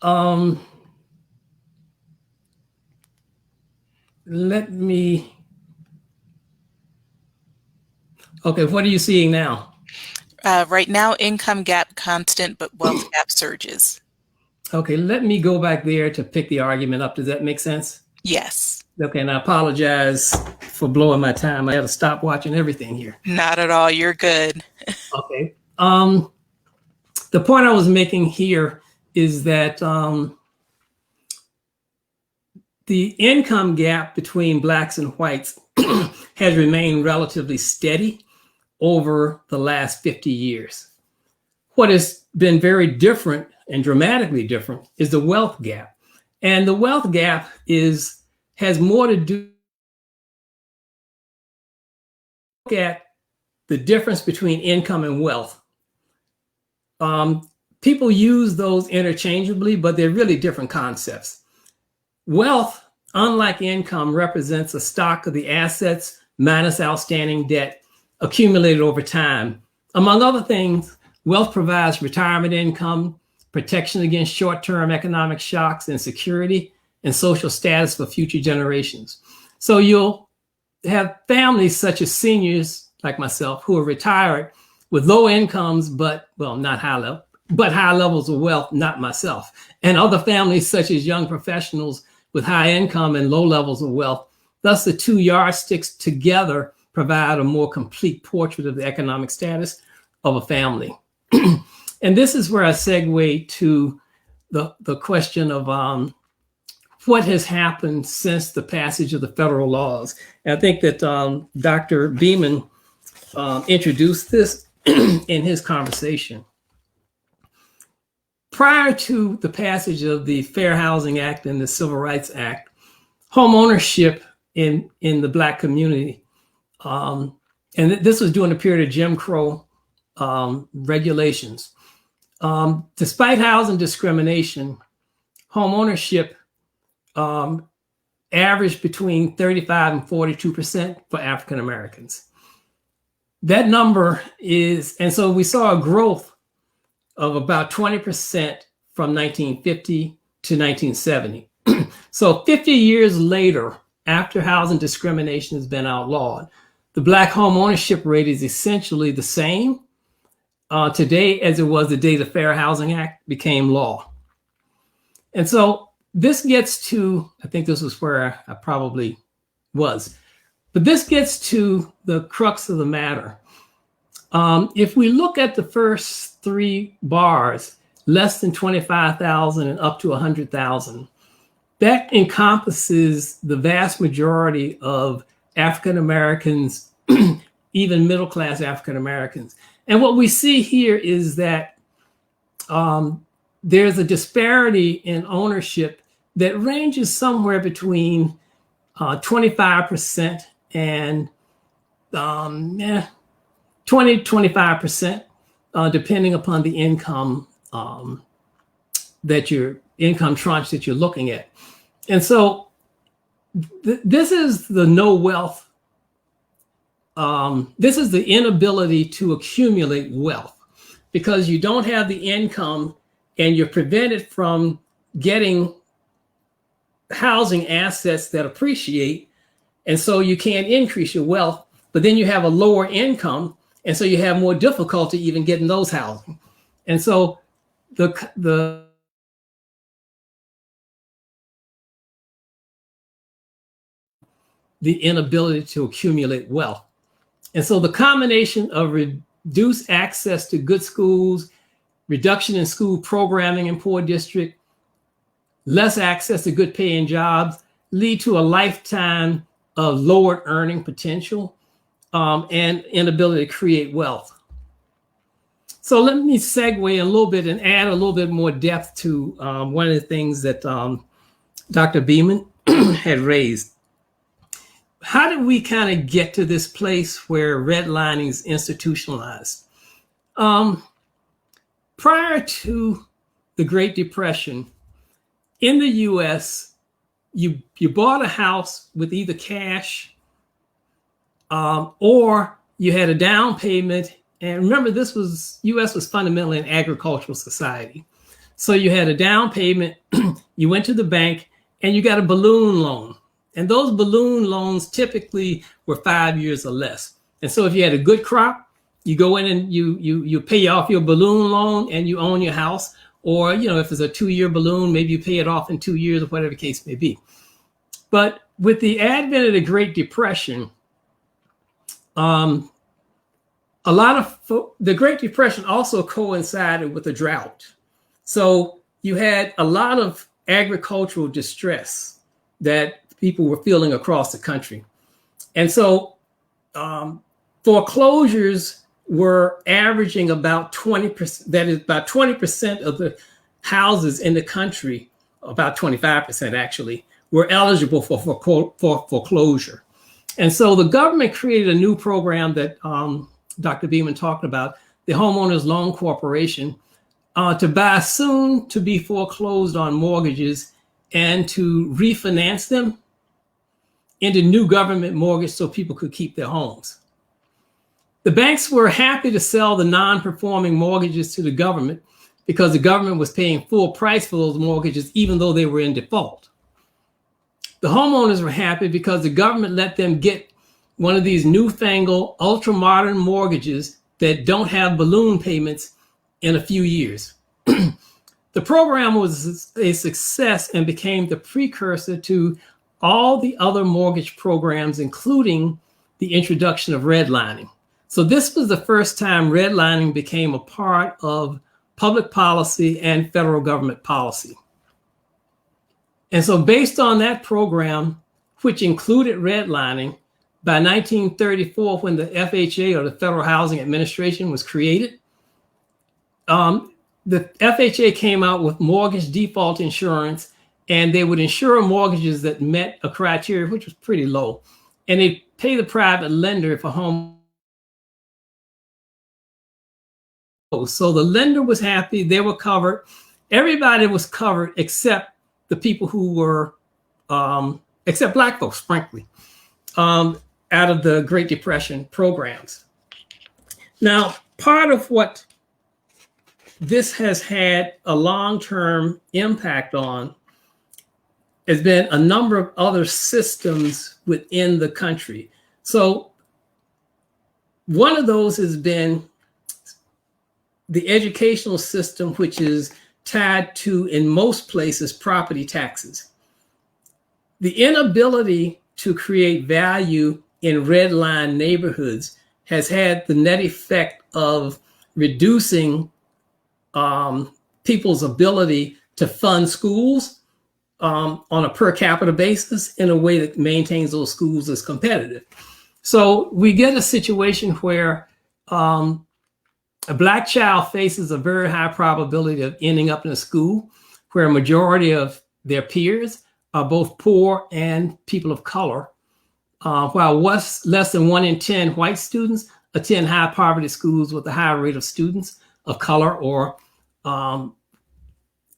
huh? Okay, what are you seeing now? Right now, income gap constant, but wealth gap surges. Okay, let me go back there to pick the argument up. Does that make sense? Yes. Okay, and I apologize for blowing my time. I had to stop watching everything here. Not at all. You're good. Okay. The point I was making here is that the income gap between blacks and whites has remained relatively steady over the last 50 years. What has been very different and dramatically different is the wealth gap. And the wealth gap has more to do at the difference between income and wealth. People use those interchangeably, but they're really different concepts. Wealth, unlike income, represents a stock of the assets minus outstanding debt accumulated over time. Among other things, wealth provides retirement income, protection against short-term economic shocks, and security and social status for future generations. So you'll have families such as seniors like myself who are retired with low incomes, but not high level, but high levels of wealth, not myself. And other families such as young professionals with high income and low levels of wealth. Thus, the two yardsticks together provide a more complete portrait of the economic status of a family. And this is where I segue to the question of what has happened since the passage of the federal laws. And I think that Dr. Beeman introduced this in his conversation. Prior to the passage of the Fair Housing Act and the Civil Rights Act, home ownership in the Black community, and this was during the period of Jim Crow regulations. Despite housing discrimination, home ownership averaged between 35 and 42% for African Americans. That number and so we saw a growth of about 20% from 1950 to 1970. So 50 years later, after housing discrimination has been outlawed, the Black home ownership rate is essentially the same today as it was the day the Fair Housing Act became law. And so this gets to, I think this is where I probably was, but this gets to the crux of the matter. If we look at the first three bars, less than 25,000 and up to 100,000, that encompasses the vast majority of African Americans, even middle-class African Americans. And what we see here is that there's a disparity in ownership that ranges somewhere between 25% and 20-25%, depending upon the income income tranche that you're looking at. And so this is the no wealth. This is the inability to accumulate wealth, because you don't have the income and you're prevented from getting housing assets that appreciate. And so you can't increase your wealth, but then you have a lower income. And so you have more difficulty even getting those housing. And so the inability to accumulate wealth. And so the combination of reduced access to good schools, reduction in school programming in poor districts, less access to good paying jobs lead to a lifetime of lowered earning potential and inability to create wealth. So let me segue a little bit and add a little bit more depth to one of the things that Dr. Beeman had raised. How did we kind of get to this place where redlining is institutionalized? Prior to the Great Depression, in the US, you bought a house with either cash or you had a down payment. And remember, US was fundamentally an agricultural society. So you had a down payment, you went to the bank and you got a balloon loan. And those balloon loans typically were 5 years or less. And so if you had a good crop, you go in and you pay off your balloon loan and you own your house. Or, if it's a 2-year balloon, maybe you pay it off in 2 years or whatever the case may be. But with the advent of the Great Depression, the Great Depression also coincided with a drought. So you had a lot of agricultural distress that people were feeling across the country. And so foreclosures were averaging about 20%, that is about 20% of the houses in the country, about 25% actually, were eligible for foreclosure. And so the government created a new program that Dr. Beeman talked about, the Homeowners Loan Corporation, to buy soon to be foreclosed on mortgages and to refinance them into new government mortgage so people could keep their homes. The banks were happy to sell the non-performing mortgages to the government because the government was paying full price for those mortgages, even though they were in default. The homeowners were happy because the government let them get one of these newfangled, ultra-modern mortgages that don't have balloon payments in a few years. The program was a success and became the precursor to all the other mortgage programs, including the introduction of redlining. So this was the first time redlining became a part of public policy and federal government policy. And so based on that program, which included redlining, by 1934, when the FHA, or the Federal Housing Administration, was created, the FHA came out with mortgage default insurance, and they would insure mortgages that met a criteria, which was pretty low. And they pay the private lender if a home. So the lender was happy, they were covered. Everybody was covered except the people who were, except Black folks, frankly, out of the Great Depression programs. Now, part of what this has had a long-term impact on has been a number of other systems within the country. So one of those has been the educational system, which is tied to, in most places, property taxes. The inability to create value in redline neighborhoods has had the net effect of reducing people's ability to fund schools on a per capita basis in a way that maintains those schools as competitive. So we get a situation where a Black child faces a very high probability of ending up in a school where a majority of their peers are both poor and people of color, while less than 1 in 10 white students attend high poverty schools with a high rate of students of color, and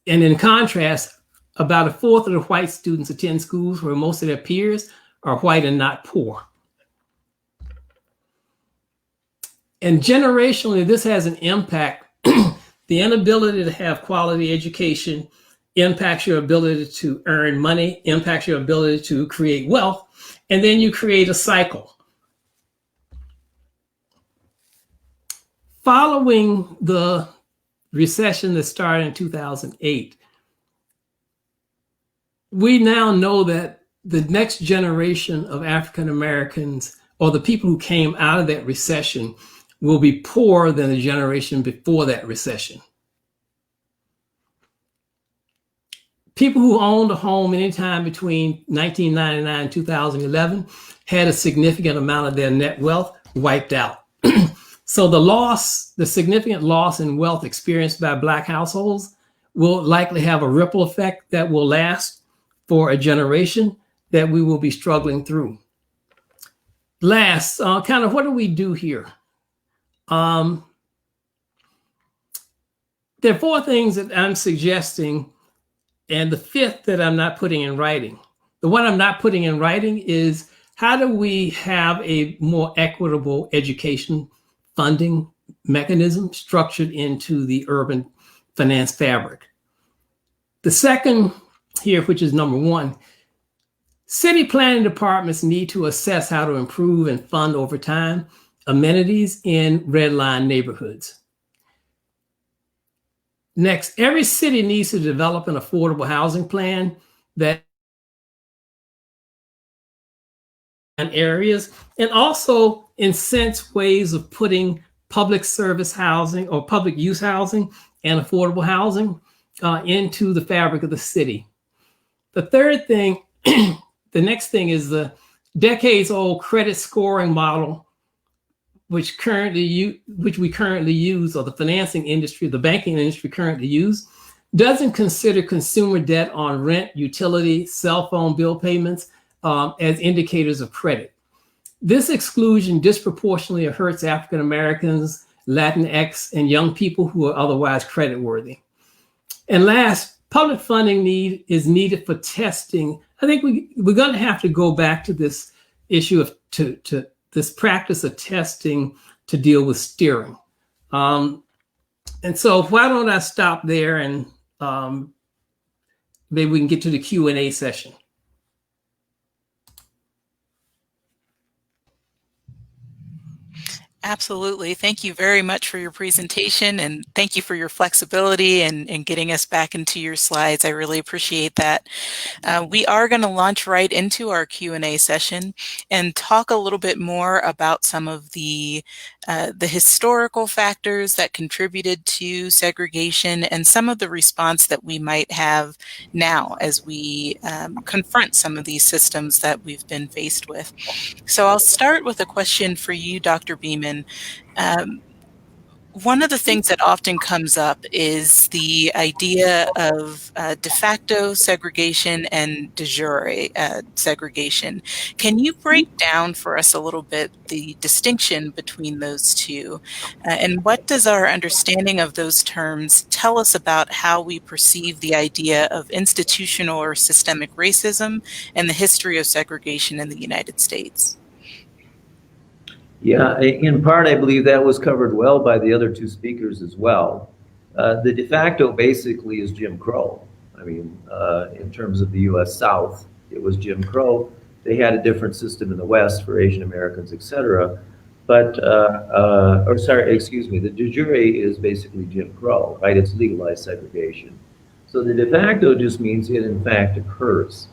in contrast, about a fourth of the white students attend schools where most of their peers are white and not poor. And generationally, this has an impact. The inability to have quality education impacts your ability to earn money, impacts your ability to create wealth, and then you create a cycle. Following the recession that started in 2008, we now know that the next generation of African Americans, or the people who came out of that recession, will be poorer than the generation before that recession. People who owned a home anytime between 1999 and 2011 had a significant amount of their net wealth wiped out. So the significant loss in wealth experienced by Black households will likely have a ripple effect that will last for a generation that we will be struggling through. Last, kind of what do we do here? There are 4 things that I'm suggesting, and the 5th that I'm not putting in writing. The one I'm not putting in writing is, how do we have a more equitable education funding mechanism structured into the urban finance fabric? The second here, which is number 1, city planning departments need to assess how to improve and fund over time amenities in redline neighborhoods. Next, every city needs to develop an affordable housing plan that areas, and also incents ways of putting public service housing or public use housing and affordable housing into the fabric of the city. The third thing, the next thing is the decades-old credit scoring model, which we currently use, or the financing industry, the banking industry currently use, doesn't consider consumer debt on rent, utility, cell phone bill payments as indicators of credit. This exclusion disproportionately hurts African Americans, Latinx, and young people who are otherwise creditworthy. And last, public funding is needed for testing. I think we're going to have to go back to this issue of to this practice of testing to deal with steering. And so why don't I stop there, and maybe we can get to the Q&A session. Absolutely. Thank you very much for your presentation, and thank you for your flexibility and getting us back into your slides. I really appreciate that. We are going to launch right into our Q&A session and talk a little bit more about some of the historical factors that contributed to segregation and some of the response that we might have now as we confront some of these systems that we've been faced with. So I'll start with a question for you, Dr. Beeman. One of the things that often comes up is the idea of de facto segregation and de jure segregation. Can you break down for us a little bit the distinction between those two? And what does our understanding of those terms tell us about how we perceive the idea of institutional or systemic racism and the history of segregation in the United States? Yeah, in part, I believe that was covered well by the other 2 speakers as well. The de facto basically is Jim Crow. I mean, in terms of the US South, it was Jim Crow. They had a different system in the West for Asian Americans, et cetera. but, or sorry, excuse me, the de jure is basically Jim Crow, right? It's legalized segregation. So the de facto just means it in fact occurs.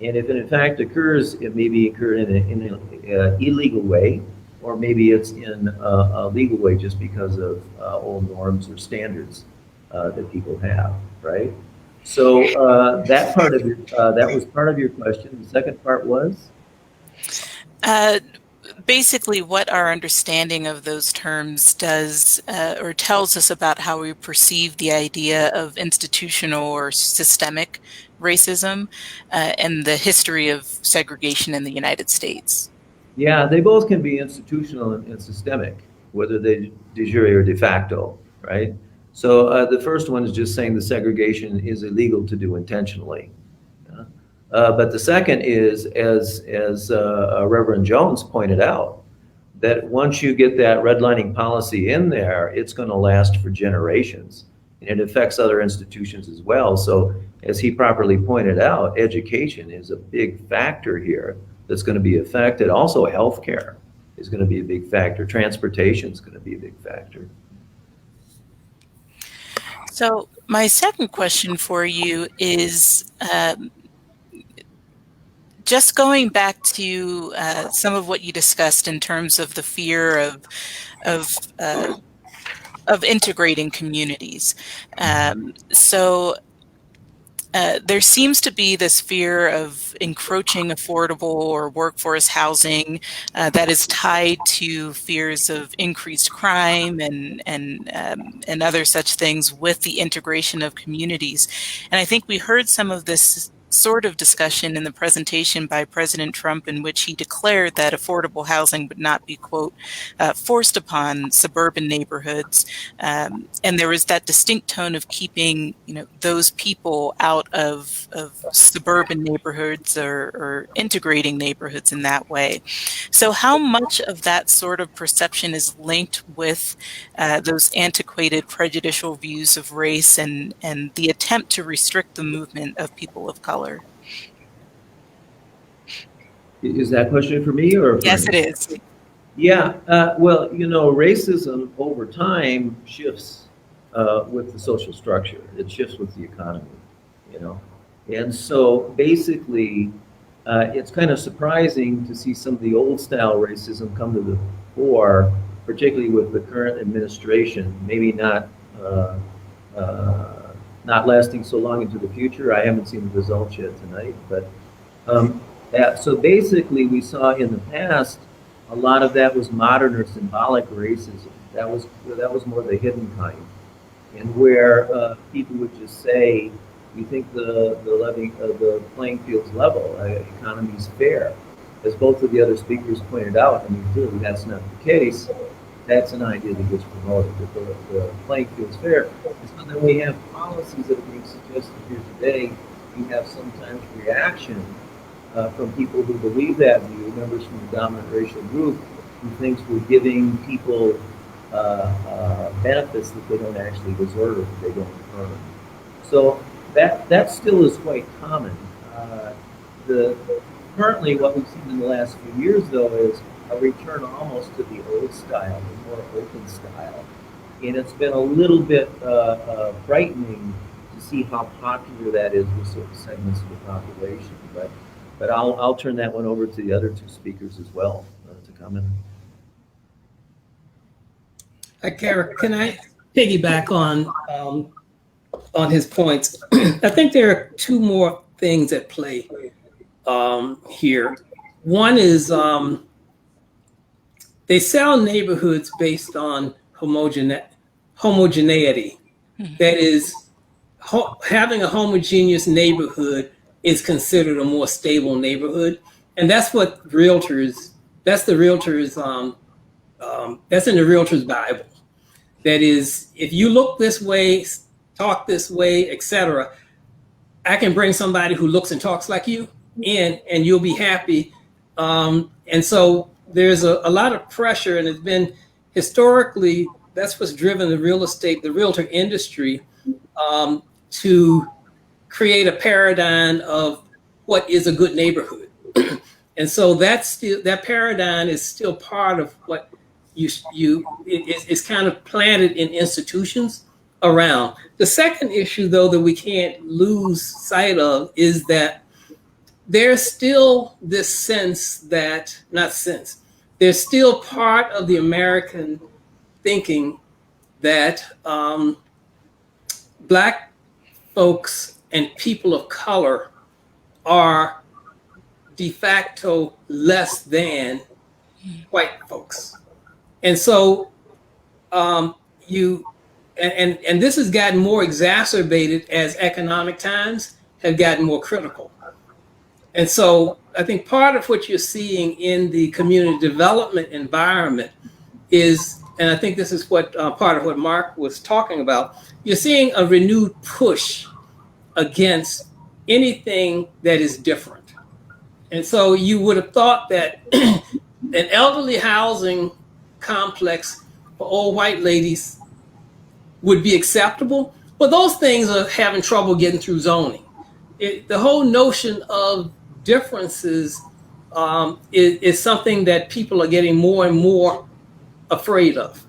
And if it in fact occurs, it may be occurred in an illegal way, or maybe it's in a legal way just because of old norms or standards that people have, right? So that part of your, that was part of your question. The second part was? Basically, what our understanding of those terms does or tells us about how we perceive the idea of institutional or systemic racism and the history of segregation in the United States. Yeah, they both can be institutional and systemic, whether they de jure or de facto, right? So the first one is just saying the segregation is illegal to do intentionally. But the second is, as Reverend Jones pointed out, that once you get that redlining policy in there, it's going to last for generations. And it affects other institutions as well. So as he properly pointed out, education is a big factor here that's going to be affected. Also, healthcare is going to be a big factor. Transportation is going to be a big factor. So my second question for you is just going back to some of what you discussed in terms of the fear of integrating communities. There seems to be this fear of encroaching affordable or workforce housing that is tied to fears of increased crime and other such things with the integration of communities. And I think we heard some of this sort of discussion in the presentation by President Trump, in which he declared that affordable housing would not be, quote, forced upon suburban neighborhoods. And there was that distinct tone of keeping, those people out of suburban neighborhoods or integrating neighborhoods in that way. So how much of that sort of perception is linked with those antiquated prejudicial views of race and the attempt to restrict the movement of people of color? Is that question for me or for Yes, me? it is. Yeah, well, racism over time shifts with the social structure. It shifts with the economy, And so basically, it's kind of surprising to see some of the old style racism come to the fore, particularly with the current administration, maybe not lasting so long into the future. I haven't seen the results yet tonight, but so basically we saw in the past, a lot of that was modern or symbolic racism. That was more the hidden kind, and where people would just say, "We think the playing field's level, economy's fair." As both of the other speakers pointed out, I mean, clearly that's not the case. That's an idea that gets promoted, that the playing field's fair. And so then we have policies that are being suggested here today. We have sometimes reaction from people who believe that view, members from the dominant racial group, who thinks we're giving people benefits that they don't actually deserve, they don't earn. So that still is quite common. Currently, what we've seen in the last few years, though, is a return almost to the old style, the more open style. And it's been a little bit frightening to see how popular that is with certain segments of the population. But I'll turn that one over to the other two speakers as well to comment. Garrett, can I piggyback on his points? I think there are two more things at play here. One is they sell neighborhoods based on homogeneity. That is, having a homogeneous neighborhood is considered a more stable neighborhood, and that's what realtors. That's in the realtor's Bible. That is, if you look this way, talk this way, etc., I can bring somebody who looks and talks like you in, and you'll be happy. And so there's a lot of pressure, and it's been historically, that's what's driven the realtor industry to create a paradigm of what is a good neighborhood. And so that paradigm is still part of what it's kind of planted in institutions around. The second issue, though, that we can't lose sight of is that there's still this sense that, not sense, there's still part of the American thinking that Black folks and people of color are de facto less than white folks. And so and this has gotten more exacerbated as economic times have gotten more critical. And so I think part of what you're seeing in the community development environment is, and I think this is what part of what Mark was talking about, you're seeing a renewed push against anything that is different. And so you would have thought that an elderly housing complex for old white ladies would be acceptable, but those things are having trouble getting through zoning. The whole notion of differences is something that people are getting more and more afraid of.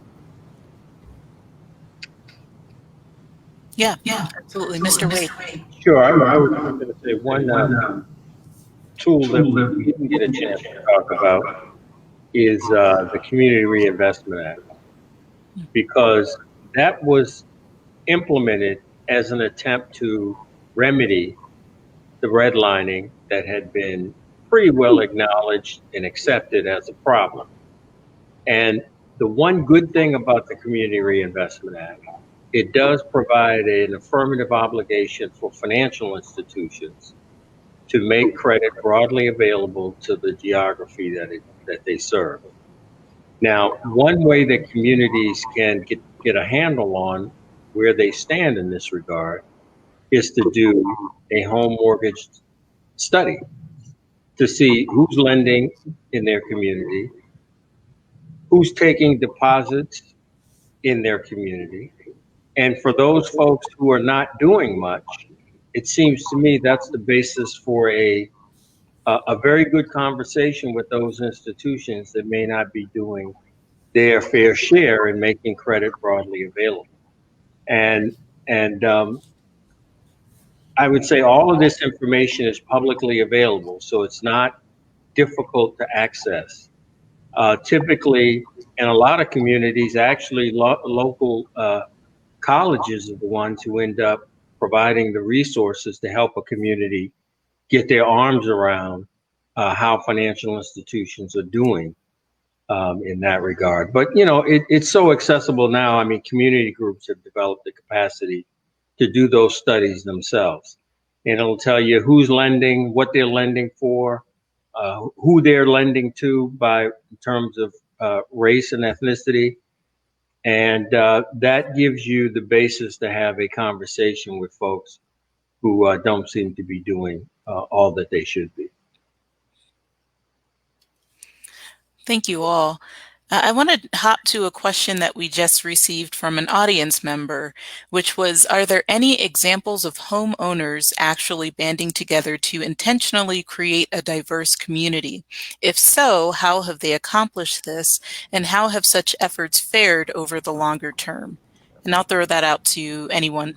Yeah, absolutely. Mr. Wade. Sure, I was going to say one tool that we didn't get a chance to talk about is the Community Reinvestment Act, because that was implemented as an attempt to remedy the redlining that had been pretty well acknowledged and accepted as a problem. And the one good thing about the Community Reinvestment Act, it does provide an affirmative obligation for financial institutions to make credit broadly available to the geography that they serve. Now, one way that communities can get a handle on where they stand in this regard is to do a home mortgage study to see who's lending in their community, who's taking deposits in their community. And for those folks who are not doing much, it seems to me that's the basis for a very good conversation with those institutions that may not be doing their fair share in making credit broadly available. And I would say all of this information is publicly available, so it's not difficult to access. Typically, in a lot of communities, actually local colleges are the ones who end up providing the resources to help a community get their arms around how financial institutions are doing in that regard. But, you know, it's so accessible now. I mean, community groups have developed the capacity to do those studies themselves. And it'll tell you who's lending, what they're lending for, who they're lending to in terms of race and ethnicity. And that gives you the basis to have a conversation with folks who don't seem to be doing all that they should be. Thank you all. I want to hop to a question that we just received from an audience member, which was, are there any examples of homeowners actually banding together to intentionally create a diverse community? If so, how have they accomplished this, and how have such efforts fared over the longer term? And I'll throw that out to anyone.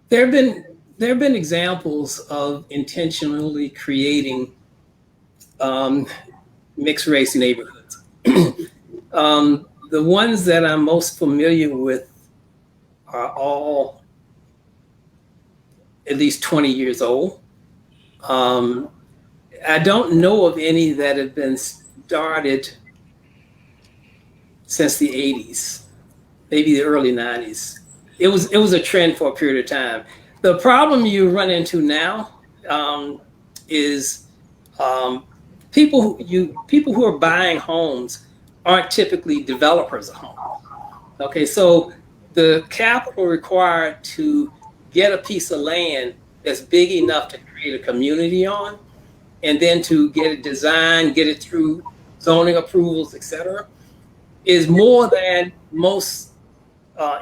There have been examples of intentionally creating mixed race neighborhoods. The ones that I'm most familiar with are all at least 20 years old. I don't know of any that have been started since the 80s, maybe the early 90s. It was a trend for a period of time. The problem you run into now is people who are buying homes aren't typically developers of homes. Okay, so the capital required to get a piece of land that's big enough to create a community on, and then to get it designed, get it through zoning approvals, et cetera, is more than most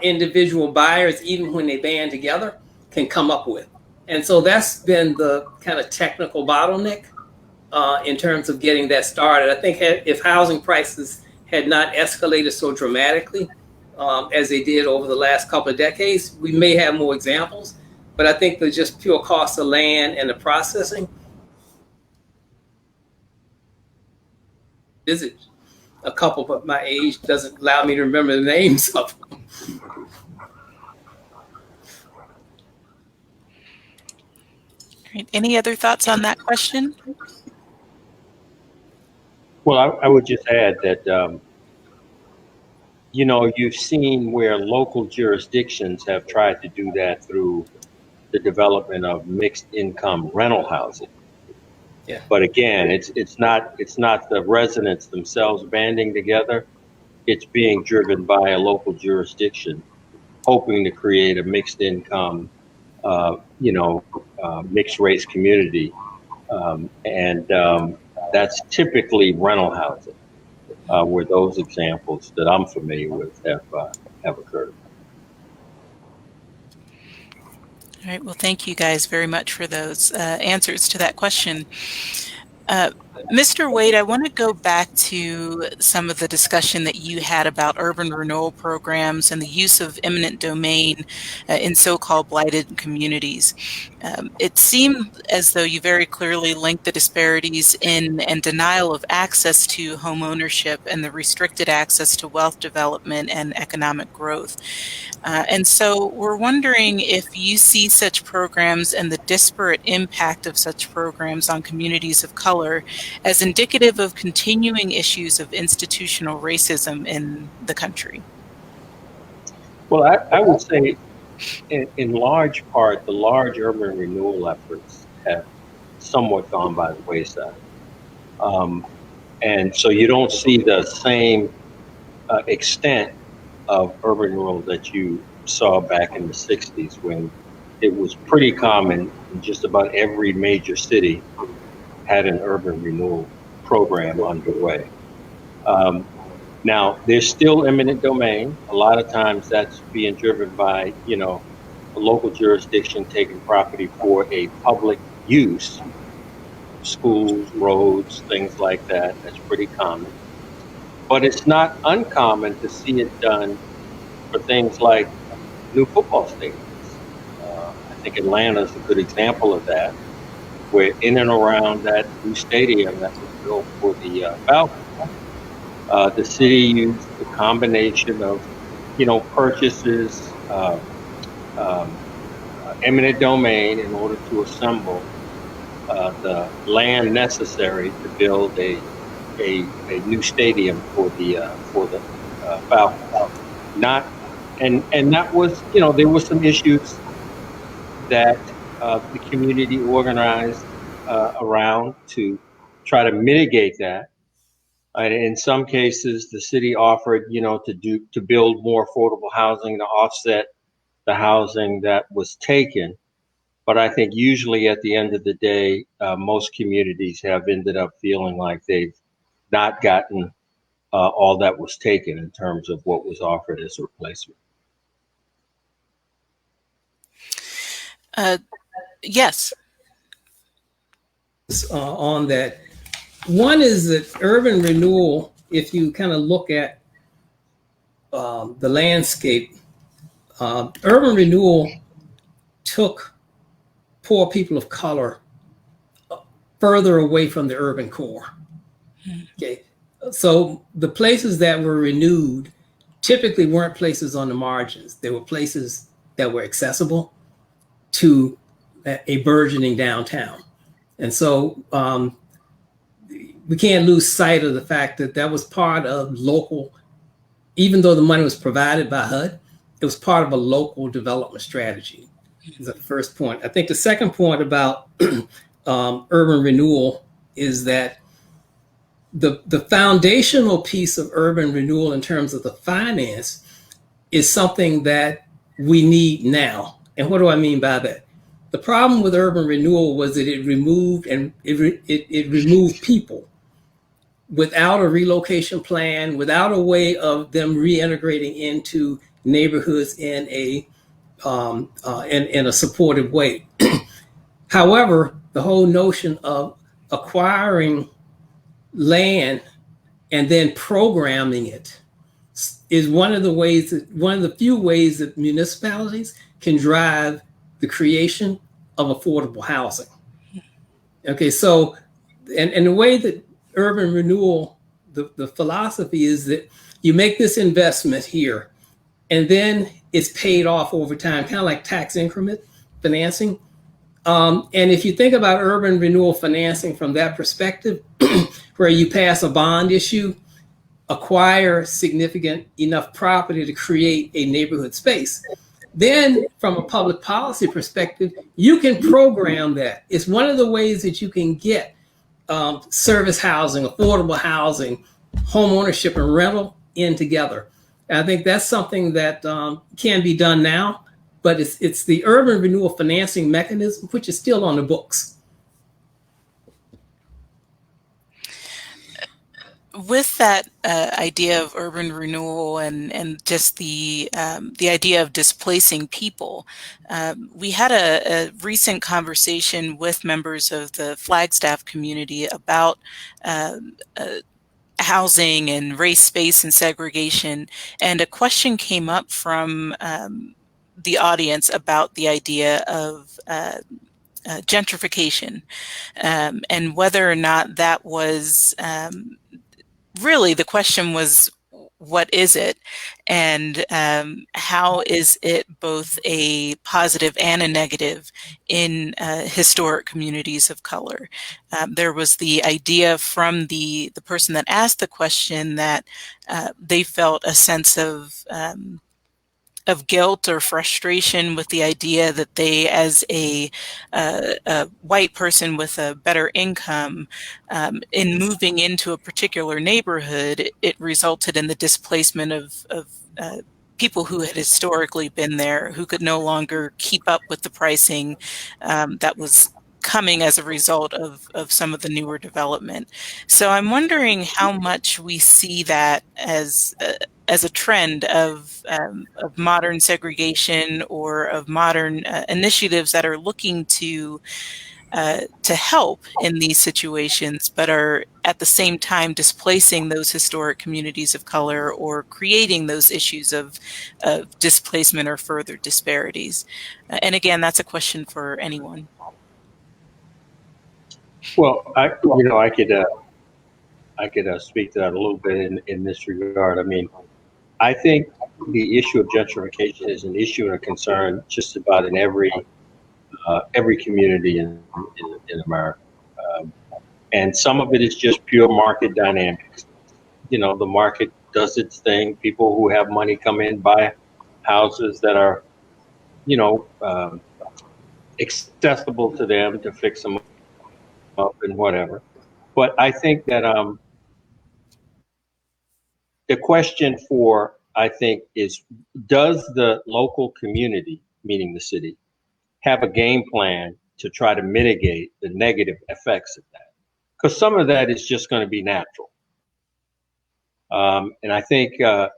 individual buyers, even when they band together, can come up with. And so that's been the kind of technical bottleneck in terms of getting that started. I think if housing prices had not escalated so dramatically as they did over the last couple of decades, we may have more examples. But I think the just pure cost of land and the processing, visit a couple, but my age doesn't allow me to remember the names of them. Great. Any other thoughts on that question? Well, I would just add that, you've seen where local jurisdictions have tried to do that through the development of mixed income rental housing. Yeah. But again, it's not the residents themselves banding together. It's being driven by a local jurisdiction, hoping to create a mixed income, mixed race community, and that's typically rental housing, where those examples that I'm familiar with have occurred. All right. Well, thank you guys very much for those answers to that question. Mr. Wade, I want to go back to some of the discussion that you had about urban renewal programs and the use of eminent domain in so-called blighted communities. It seemed as though you very clearly linked the disparities in and denial of access to home ownership and the restricted access to wealth development and economic growth. And so we're wondering if you see such programs and the disparate impact of such programs on communities of color as indicative of continuing issues of institutional racism in the country. Well, I would say in large part, the large urban renewal efforts have somewhat gone by the wayside. And so you don't see the same extent of urban renewal that you saw back in the 60s, when it was pretty common in just about every major city had an urban renewal program underway. Now, there's still eminent domain. A lot of times that's being driven by, a local jurisdiction taking property for a public use, schools, roads, things like that. That's pretty common. But it's not uncommon to see it done for things like new football stadiums. I think Atlanta's a good example of that, where in and around that new stadium that was built for the Falcons, the city used a combination of, purchases, eminent domain in order to assemble the land necessary to build a new stadium for the Falcons. And that was, there were some issues that the community organized around to try to mitigate that. And in some cases, the city offered, to build more affordable housing to offset the housing that was taken. But I think usually at the end of the day, most communities have ended up feeling like they've not gotten all that was taken in terms of what was offered as a replacement. Yes. On that. One is that urban renewal, if you kind of look at the landscape, urban renewal took poor people of color further away from the urban core. Okay, so the places that were renewed typically weren't places on the margins. They were places that were accessible to a burgeoning downtown. And so we can't lose sight of the fact that that was part of local, even though the money was provided by HUD, it was part of a local development strategy. Is the first point. I think the second point about urban renewal is that the foundational piece of urban renewal in terms of the finance is something that we need now. And what do I mean by that? The problem with urban renewal was that it removed people without a relocation plan, without a way of them reintegrating into neighborhoods in a supportive way. However, the whole notion of acquiring land and then programming it is one of the few ways that municipalities can drive the creation of affordable housing. Okay, so and the way that urban renewal, the philosophy is that you make this investment here and then it's paid off over time, kind of like tax increment financing. And if you think about urban renewal financing from that perspective, where you pass a bond issue, acquire significant enough property to create a neighborhood space, then from a public policy perspective, you can program that. It's one of the ways that you can get service housing, affordable housing, home ownership and rental in together. And I think that's something that can be done now, but it's the urban renewal financing mechanism, which is still on the books. With that idea of urban renewal and just the idea of displacing people, we had a recent conversation with members of the Flagstaff community about housing and race, space, and segregation, and a question came up from the audience about the idea of gentrification and whether or not that was really, the question was, what is it? And how is it both a positive and a negative in historic communities of color? There was the idea from the person that asked the question that they felt a sense of guilt or frustration with the idea that they, as a white person with a better income, in moving into a particular neighborhood, it resulted in the displacement of people who had historically been there, who could no longer keep up with the pricing that was coming as a result of some of the newer development. So I'm wondering how much we see that as a trend of modern segregation or of modern initiatives that are looking to help in these situations, but are at the same time displacing those historic communities of color or creating those issues of displacement or further disparities. And again, that's a question for anyone. Well, I could speak to that a little bit in this regard. I mean, I think the issue of gentrification is an issue and a concern just about in every community in America, and some of it is just pure market dynamics. The market does its thing. People who have money come in, buy houses that are, accessible to them to fix them up and whatever. But I think that the question is, does the local community, meaning the city, have a game plan to try to mitigate the negative effects of that? Because some of that is just going to be natural. And I think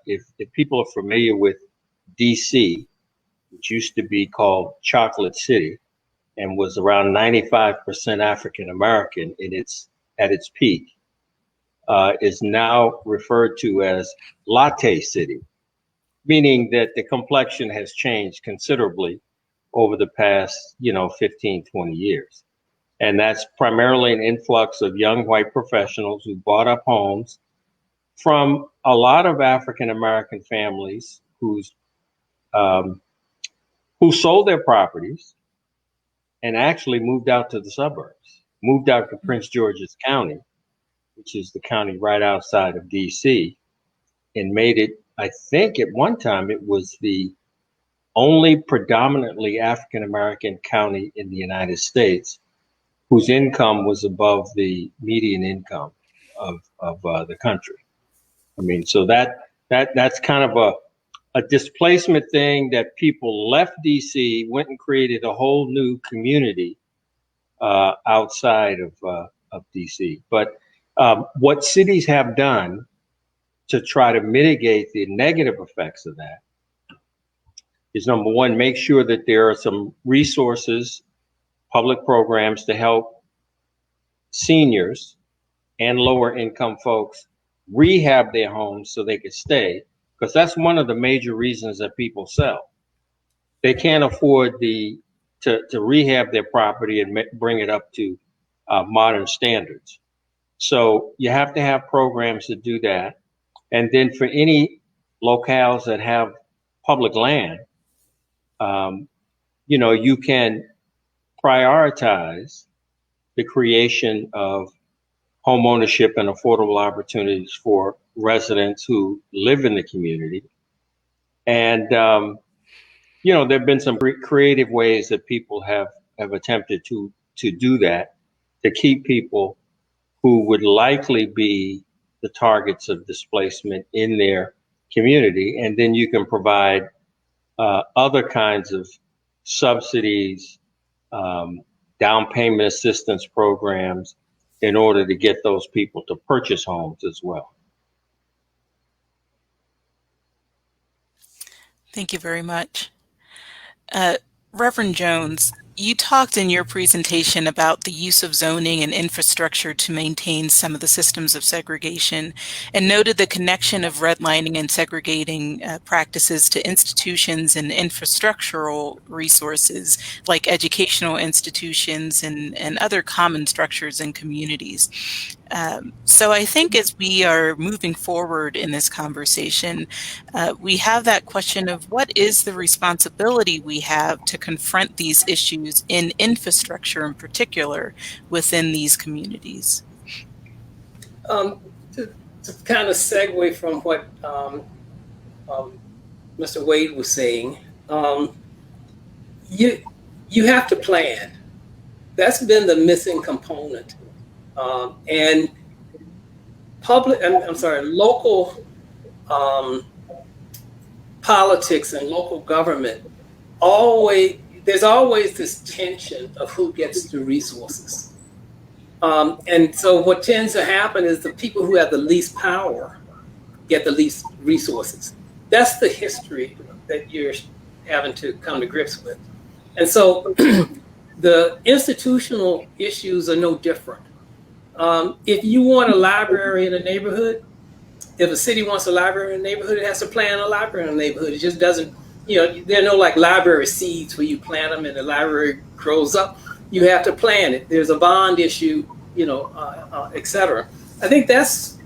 if people are familiar with DC, which used to be called Chocolate City and was around 95% African American at its peak, is now referred to as Latte City, meaning that the complexion has changed considerably over the past, 15, 20 years. And that's primarily an influx of young white professionals who bought up homes from a lot of African American families who sold their properties and actually moved out to the suburbs, moved out to Prince George's County, which is the county right outside of DC, and made it, I think at one time, it was the only predominantly African American county in the United States whose income was above the median income of the country. I mean, so that's kind of a displacement thing, that people left DC, went and created a whole new community outside of DC. But what cities have done to try to mitigate the negative effects of that is, number one, make sure that there are some resources, public programs to help seniors and lower income folks rehab their homes so they could stay, because that's one of the major reasons that people sell. They can't afford to rehab their property and bring it up to modern standards. So you have to have programs to do that. And then for any locales that have public land, you can prioritize the creation of home ownership and affordable opportunities for residents who live in the community. And, there have been some creative ways that people have attempted to do that, to keep people who would likely be the targets of displacement in their community. And then you can provide other kinds of subsidies, down payment assistance programs in order to get those people to purchase homes as well. Thank you very much. Reverend Jones, you talked in your presentation about the use of zoning and infrastructure to maintain some of the systems of segregation, and noted the connection of redlining and segregating practices to institutions and infrastructural resources like educational institutions and other common structures in communities. So I think as we are moving forward in this conversation, we have that question of what is the responsibility we have to confront these issues in infrastructure in particular within these communities? To kind of segue from what Mr. Wade was saying, you have to plan. That's been the missing component. And local politics and local government, there's always this tension of who gets the resources. And so what tends to happen is the people who have the least power get the least resources. That's the history that you're having to come to grips with. And so the institutional issues are no different. If you want a library in a neighborhood, if a city wants a library in a neighborhood, it has to plan a library in a neighborhood. It just doesn't, there are no like library seeds where you plant them and the library grows up. You have to plan it. There's a bond issue, et cetera. I think that's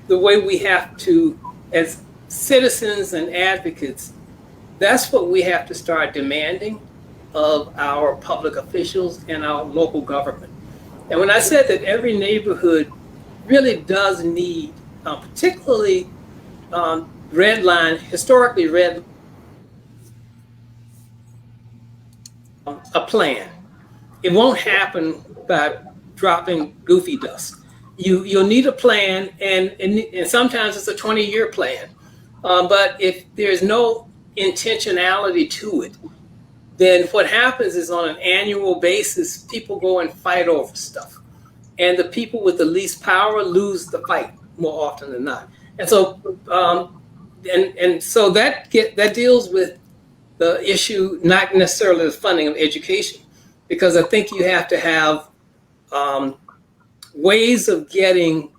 the way we have to, as citizens and advocates, that's what we have to start demanding of our public officials and our local government. And when I said that every neighborhood really does need, particularly historically red, a plan. It won't happen by dropping goofy dust. You'll need a plan, and sometimes it's a 20-year plan. But if there's no intentionality to it, then what happens is on an annual basis, people go and fight over stuff. And the people with the least power lose the fight more often than not. And so so that deals with the issue, not necessarily the funding of education, because I think you have to have ways of getting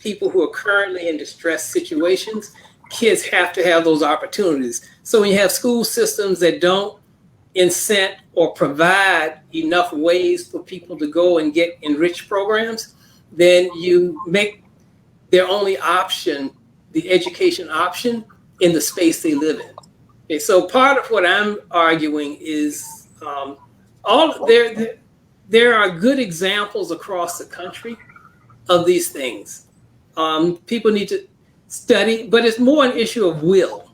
people who are currently in distressed situations. Kids have to have those opportunities. So when you have school systems that don't incent or provide enough ways for people to go and get enriched programs, then you make their only option, the education option, in the space they live in. Okay, so part of what I'm arguing is there are good examples across the country of these things. People need to study, but it's more an issue of will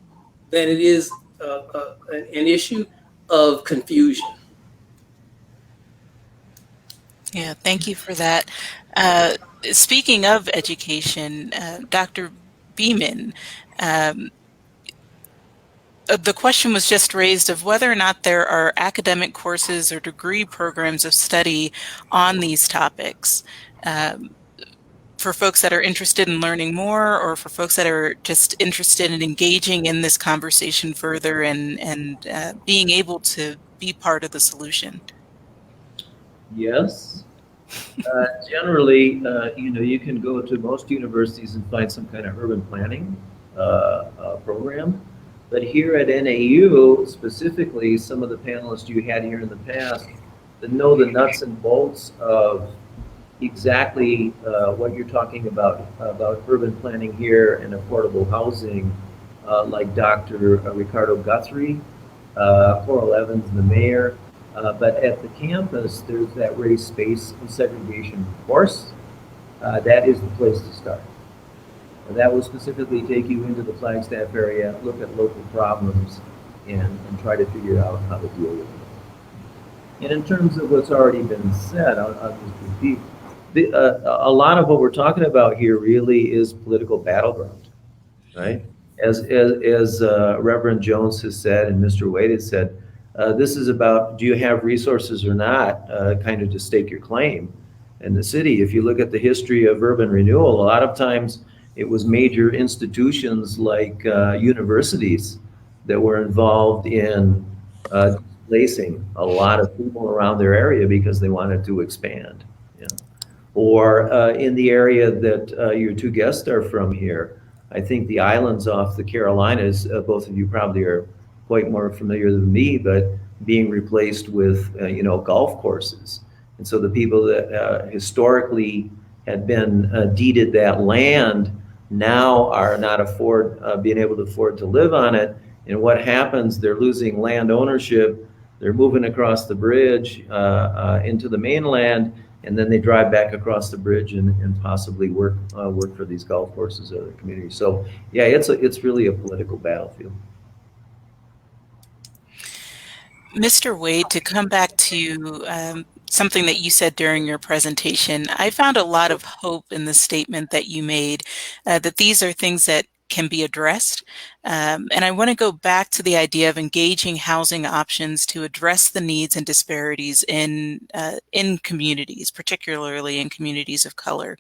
than it is an issue of confusion. Yeah, thank you for that. Speaking of education, Dr. Beeman, the question was just raised of whether or not there are academic courses or degree programs of study on these topics. For folks that are interested in learning more, or for folks that are just interested in engaging in this conversation further and being able to be part of the solution. Yes. Generally, you can go to most universities and find some kind of urban planning program. But here at NAU, specifically, some of the panelists you had here in the past that know the nuts and bolts of exactly what you're talking about urban planning here and affordable housing, like Dr. Ricardo Guthrie, Coral Evans, the mayor. But at the campus, there's that race, space, and segregation course. That is the place to start. And that will specifically take you into the Flagstaff area, look at local problems, and try to figure out how to deal with them. And in terms of what's already been said, I'll just repeat, a lot of what we're talking about here really is political battleground, right? As Reverend Jones has said and Mr. Wade has said, this is about, do you have resources or not, kind of to stake your claim in the city. If you look at the history of urban renewal, a lot of times it was major institutions like universities that were involved in displacing a lot of people around their area because they wanted to expand. You know? Or in the area that your two guests are from here, I think the islands off the Carolinas, both of you probably are quite more familiar than me, but being replaced with, golf courses. And so the people that historically had been deeded that land now are not being able to afford to live on it. And what happens, they're losing land ownership, they're moving across the bridge into the mainland, and then they drive back across the bridge and possibly work for these golf courses or other communities. So yeah, it's really a political battlefield. Mr. Wade, to come back to something that you said during your presentation, I found a lot of hope in the statement that you made, that these are things that can be addressed. And I want to go back to the idea of engaging housing options to address the needs and disparities in communities, particularly in communities of color.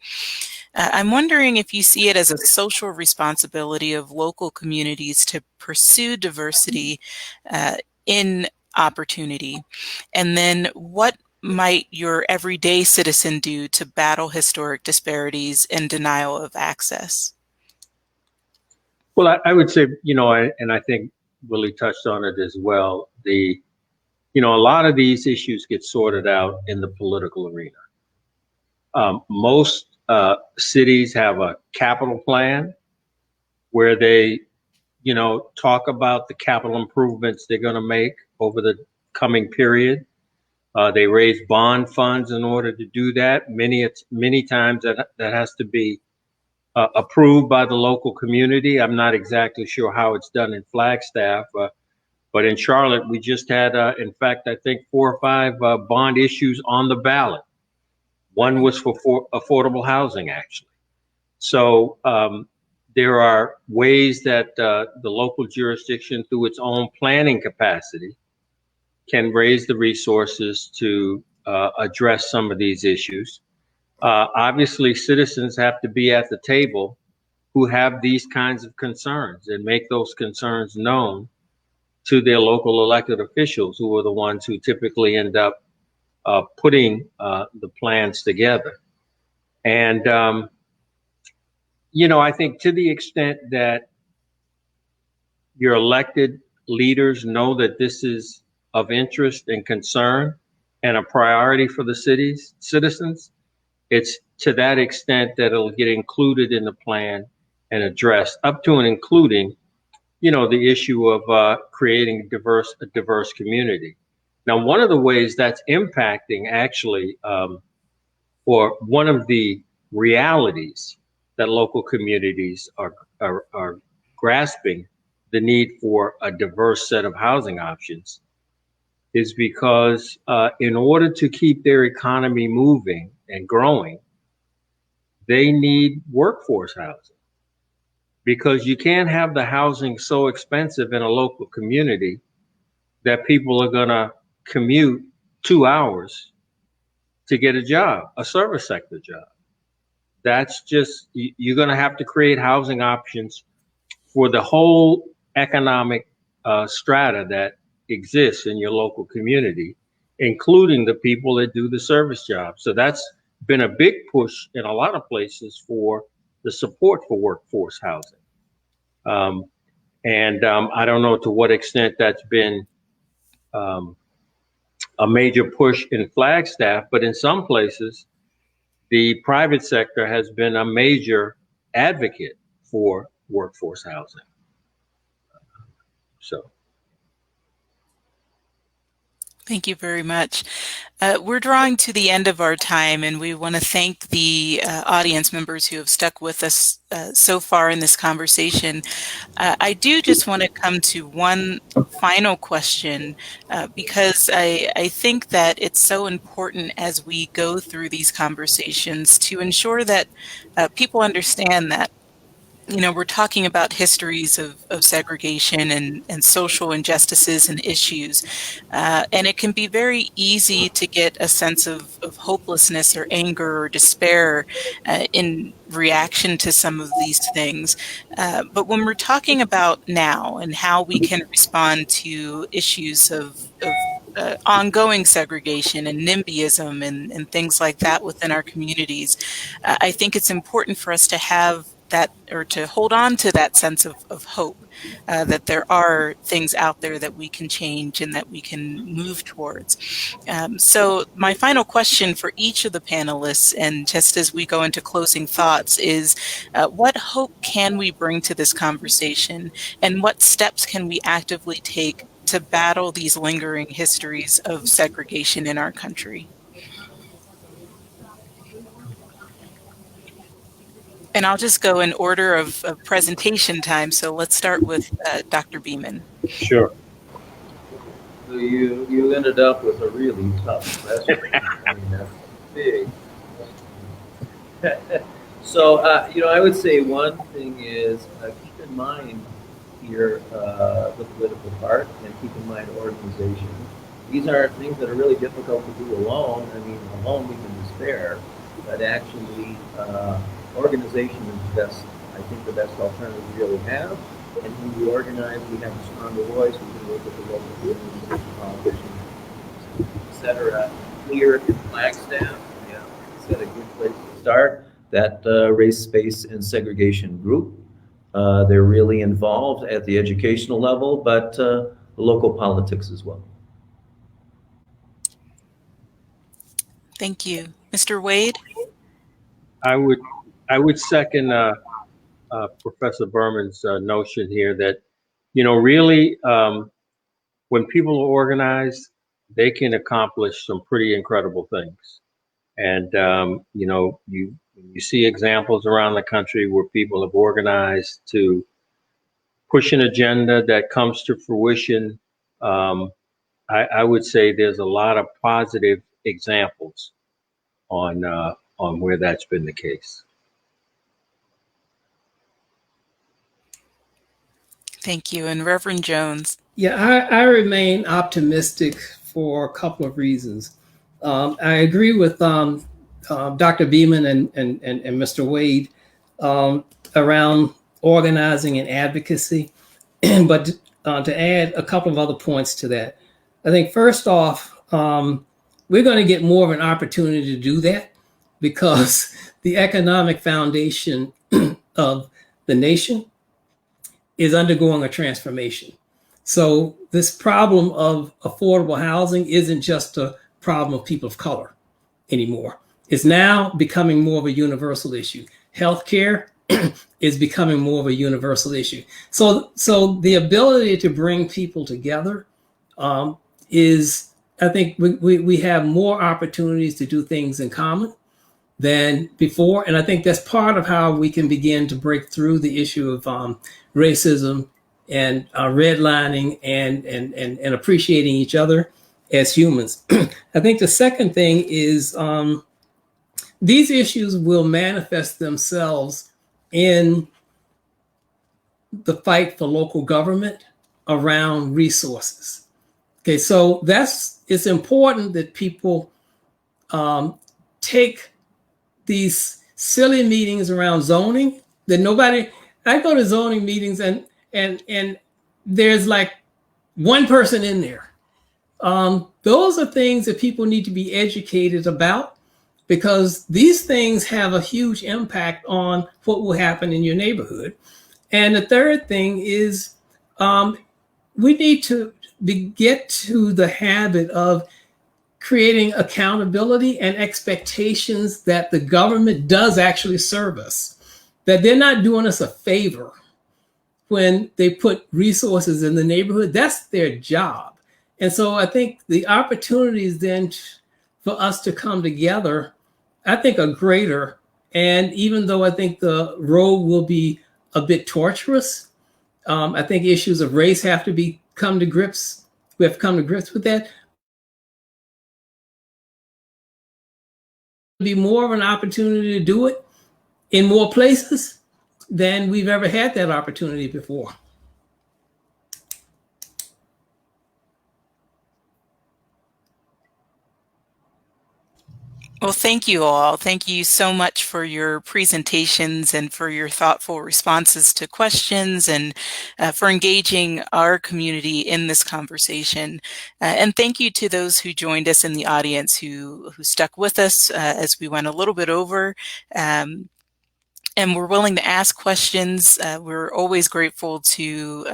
I'm wondering if you see it as a social responsibility of local communities to pursue diversity in opportunity, and then what might your everyday citizen do to battle historic disparities and denial of access? Well, I would say, and I think Willie touched on it as well. A lot of these issues get sorted out in the political arena. Most cities have a capital plan where they, talk about the capital improvements they're going to make over the coming period. They raise bond funds in order to do that. Many times that has to be approved by the local community. I'm not exactly sure how it's done in Flagstaff, but in Charlotte, we just had, in fact, I think 4 or 5 bond issues on the ballot. One was for affordable housing, actually. So there are ways that the local jurisdiction, through its own planning capacity, can raise the resources to address some of these issues. Obviously, citizens have to be at the table who have these kinds of concerns and make those concerns known to their local elected officials, who are the ones who typically end up putting the plans together. And, I think to the extent that your elected leaders know that this is of interest and concern and a priority for the city's citizens, it's to that extent that it'll get included in the plan and addressed, up to and including, the issue of creating a diverse community. Now, one of the ways that's impacting actually, or one of the realities that local communities are grasping the need for a diverse set of housing options, is because in order to keep their economy moving and growing, they need workforce housing. Because you can't have the housing so expensive in a local community that people are going to commute 2 hours to get a job, a service sector job. That's just, you're going to have to create housing options for the whole economic strata that exists in your local community, including the people that do the service jobs. So that's been a big push in a lot of places for the support for workforce housing. I don't know to what extent that's been a major push in Flagstaff, but in some places, the private sector has been a major advocate for workforce housing. So. Thank you very much. We're drawing to the end of our time, and we want to thank the audience members who have stuck with us so far in this conversation. I do just want to come to one final question because I think that it's so important as we go through these conversations to ensure that people understand that we're talking about histories of segregation and social injustices and issues. And it can be very easy to get a sense of hopelessness or anger or despair in reaction to some of these things. But when we're talking about now and how we can respond to issues of ongoing segregation and NIMBYism and things like that within our communities, I think it's important for us to have that, or to hold on to that sense of hope, that there are things out there that we can change and that we can move towards. So my final question for each of the panelists, and just as we go into closing thoughts, is what hope can we bring to this conversation, and what steps can we actively take to battle these lingering histories of segregation in our country? And I'll just go in order of presentation time. So let's start with Dr. Beeman. Sure. So you ended up with a really tough question. I mean, that's big. So, I would say one thing is keep in mind here the political part, and keep in mind organization. These are things that are really difficult to do alone. I mean, alone we can despair, but actually organization is best. I think the best alternative we really have. And when we organize, we have a stronger voice. We can work with the local communities, politicians, etc. Here in Flagstaff, it's a good place to start. That race, space, and segregation group. They're really involved at the educational level, but local politics as well. Thank you. Mr. Wade? I would second Professor Berman's notion here that, really when people are organized, they can accomplish some pretty incredible things. And, you see examples around the country where people have organized to push an agenda that comes to fruition. I would say there's a lot of positive examples on where that's been the case. Thank you. And Reverend Jones? Yeah, I remain optimistic for a couple of reasons. I agree with Dr. Beeman and Mr. Wade around organizing and advocacy, but to add a couple of other points to that. I think first off, we're going to get more of an opportunity to do that because the economic foundation of the nation is undergoing a transformation. So this problem of affordable housing isn't just a problem of people of color anymore. It's now becoming more of a universal issue. Healthcare is becoming more of a universal issue. So the ability to bring people together is, I think we have more opportunities to do things in common than before. And I think that's part of how we can begin to break through the issue of racism and redlining and appreciating each other as humans. I think the second thing is these issues will manifest themselves in the fight for local government around resources. Okay, so it's important that people take these silly meetings around zoning that I go to zoning meetings and there's like one person in there. Those are things that people need to be educated about, because these things have a huge impact on what will happen in your neighborhood. And the third thing is we need to get to the habit of creating accountability and expectations that the government does actually serve us, that they're not doing us a favor when they put resources in the neighborhood. That's their job. And so I think the opportunities then for us to come together, I think, are greater. And even though I think the road will be a bit torturous, I think issues of race have to come to grips. We have to come to grips with that. Be more of an opportunity to do it in more places than we've ever had that opportunity before. Well, thank you all. Thank you so much for your presentations and for your thoughtful responses to questions, and for engaging our community in this conversation. And thank you to those who joined us in the audience, who stuck with us as we went a little bit over. And we're willing to ask questions. We're always grateful to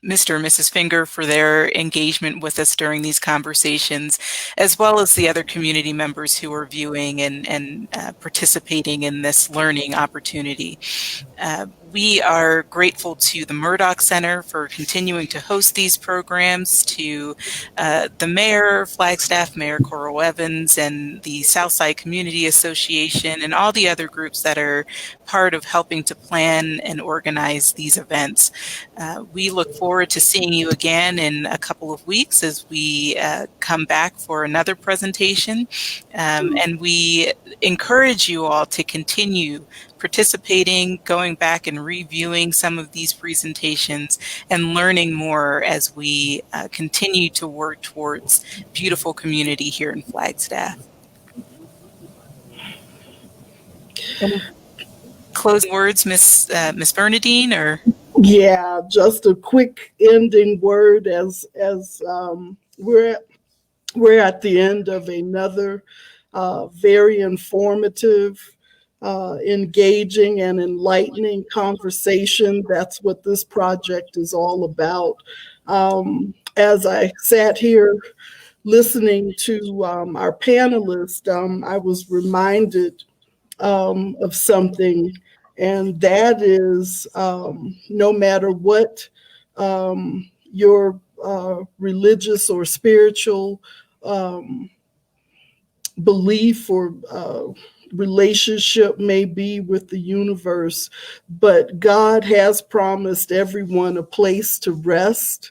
Mr. and Mrs. Finger for their engagement with us during these conversations, as well as the other community members who are viewing and participating in this learning opportunity. We are grateful to the Murdoch Center for continuing to host these programs, to the Mayor, Flagstaff, Mayor Coral Evans, and the Southside Community Association, and all the other groups that are part of helping to plan and organize these events. We look forward to seeing you again in a couple of weeks as we come back for another presentation. And we encourage you all to continue participating, going back and reviewing some of these presentations, and learning more as we continue to work towards beautiful community here in Flagstaff. Any closing words, Miss Bernadine, or? Yeah, just a quick ending word as we're at the end of another very informative, engaging and enlightening conversation. That's what this project is all about. As I sat here listening to our panelists, I was reminded of something, and that is no matter what your religious or spiritual belief or relationship may be with the universe, but God has promised everyone a place to rest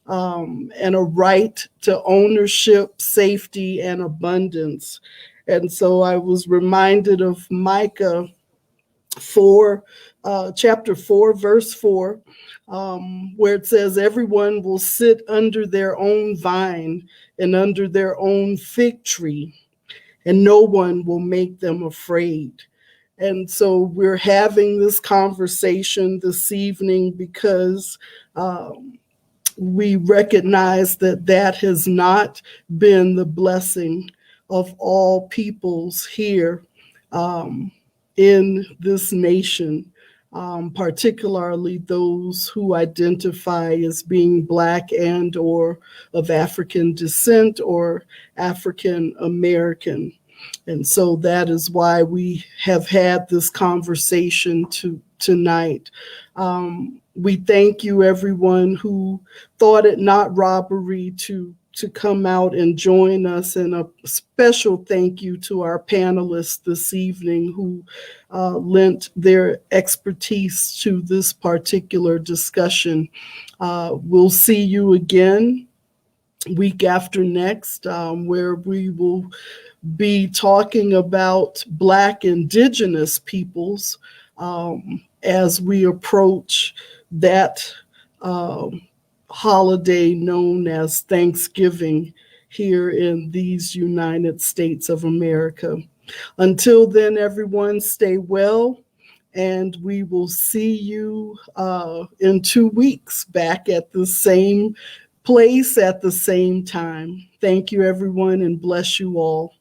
and a right to ownership, safety, and abundance. And so I was reminded of Micah 4, chapter 4, verse 4, where it says, everyone will sit under their own vine and under their own fig tree, and no one will make them afraid. And so we're having this conversation this evening because we recognize that that has not been the blessing of all peoples here in this nation, particularly those who identify as being Black and or of African descent or African American. And so that is why we have had this conversation tonight. We thank you, everyone who thought it not robbery to come out and join us, and a special thank you to our panelists this evening who lent their expertise to this particular discussion. We'll see you again week after next, where we will be talking about Black Indigenous peoples as we approach that holiday known as Thanksgiving here in these United States of America. Until then, everyone, stay well, and we will see you in 2 weeks back at the same place at the same time. Thank you, everyone, and bless you all.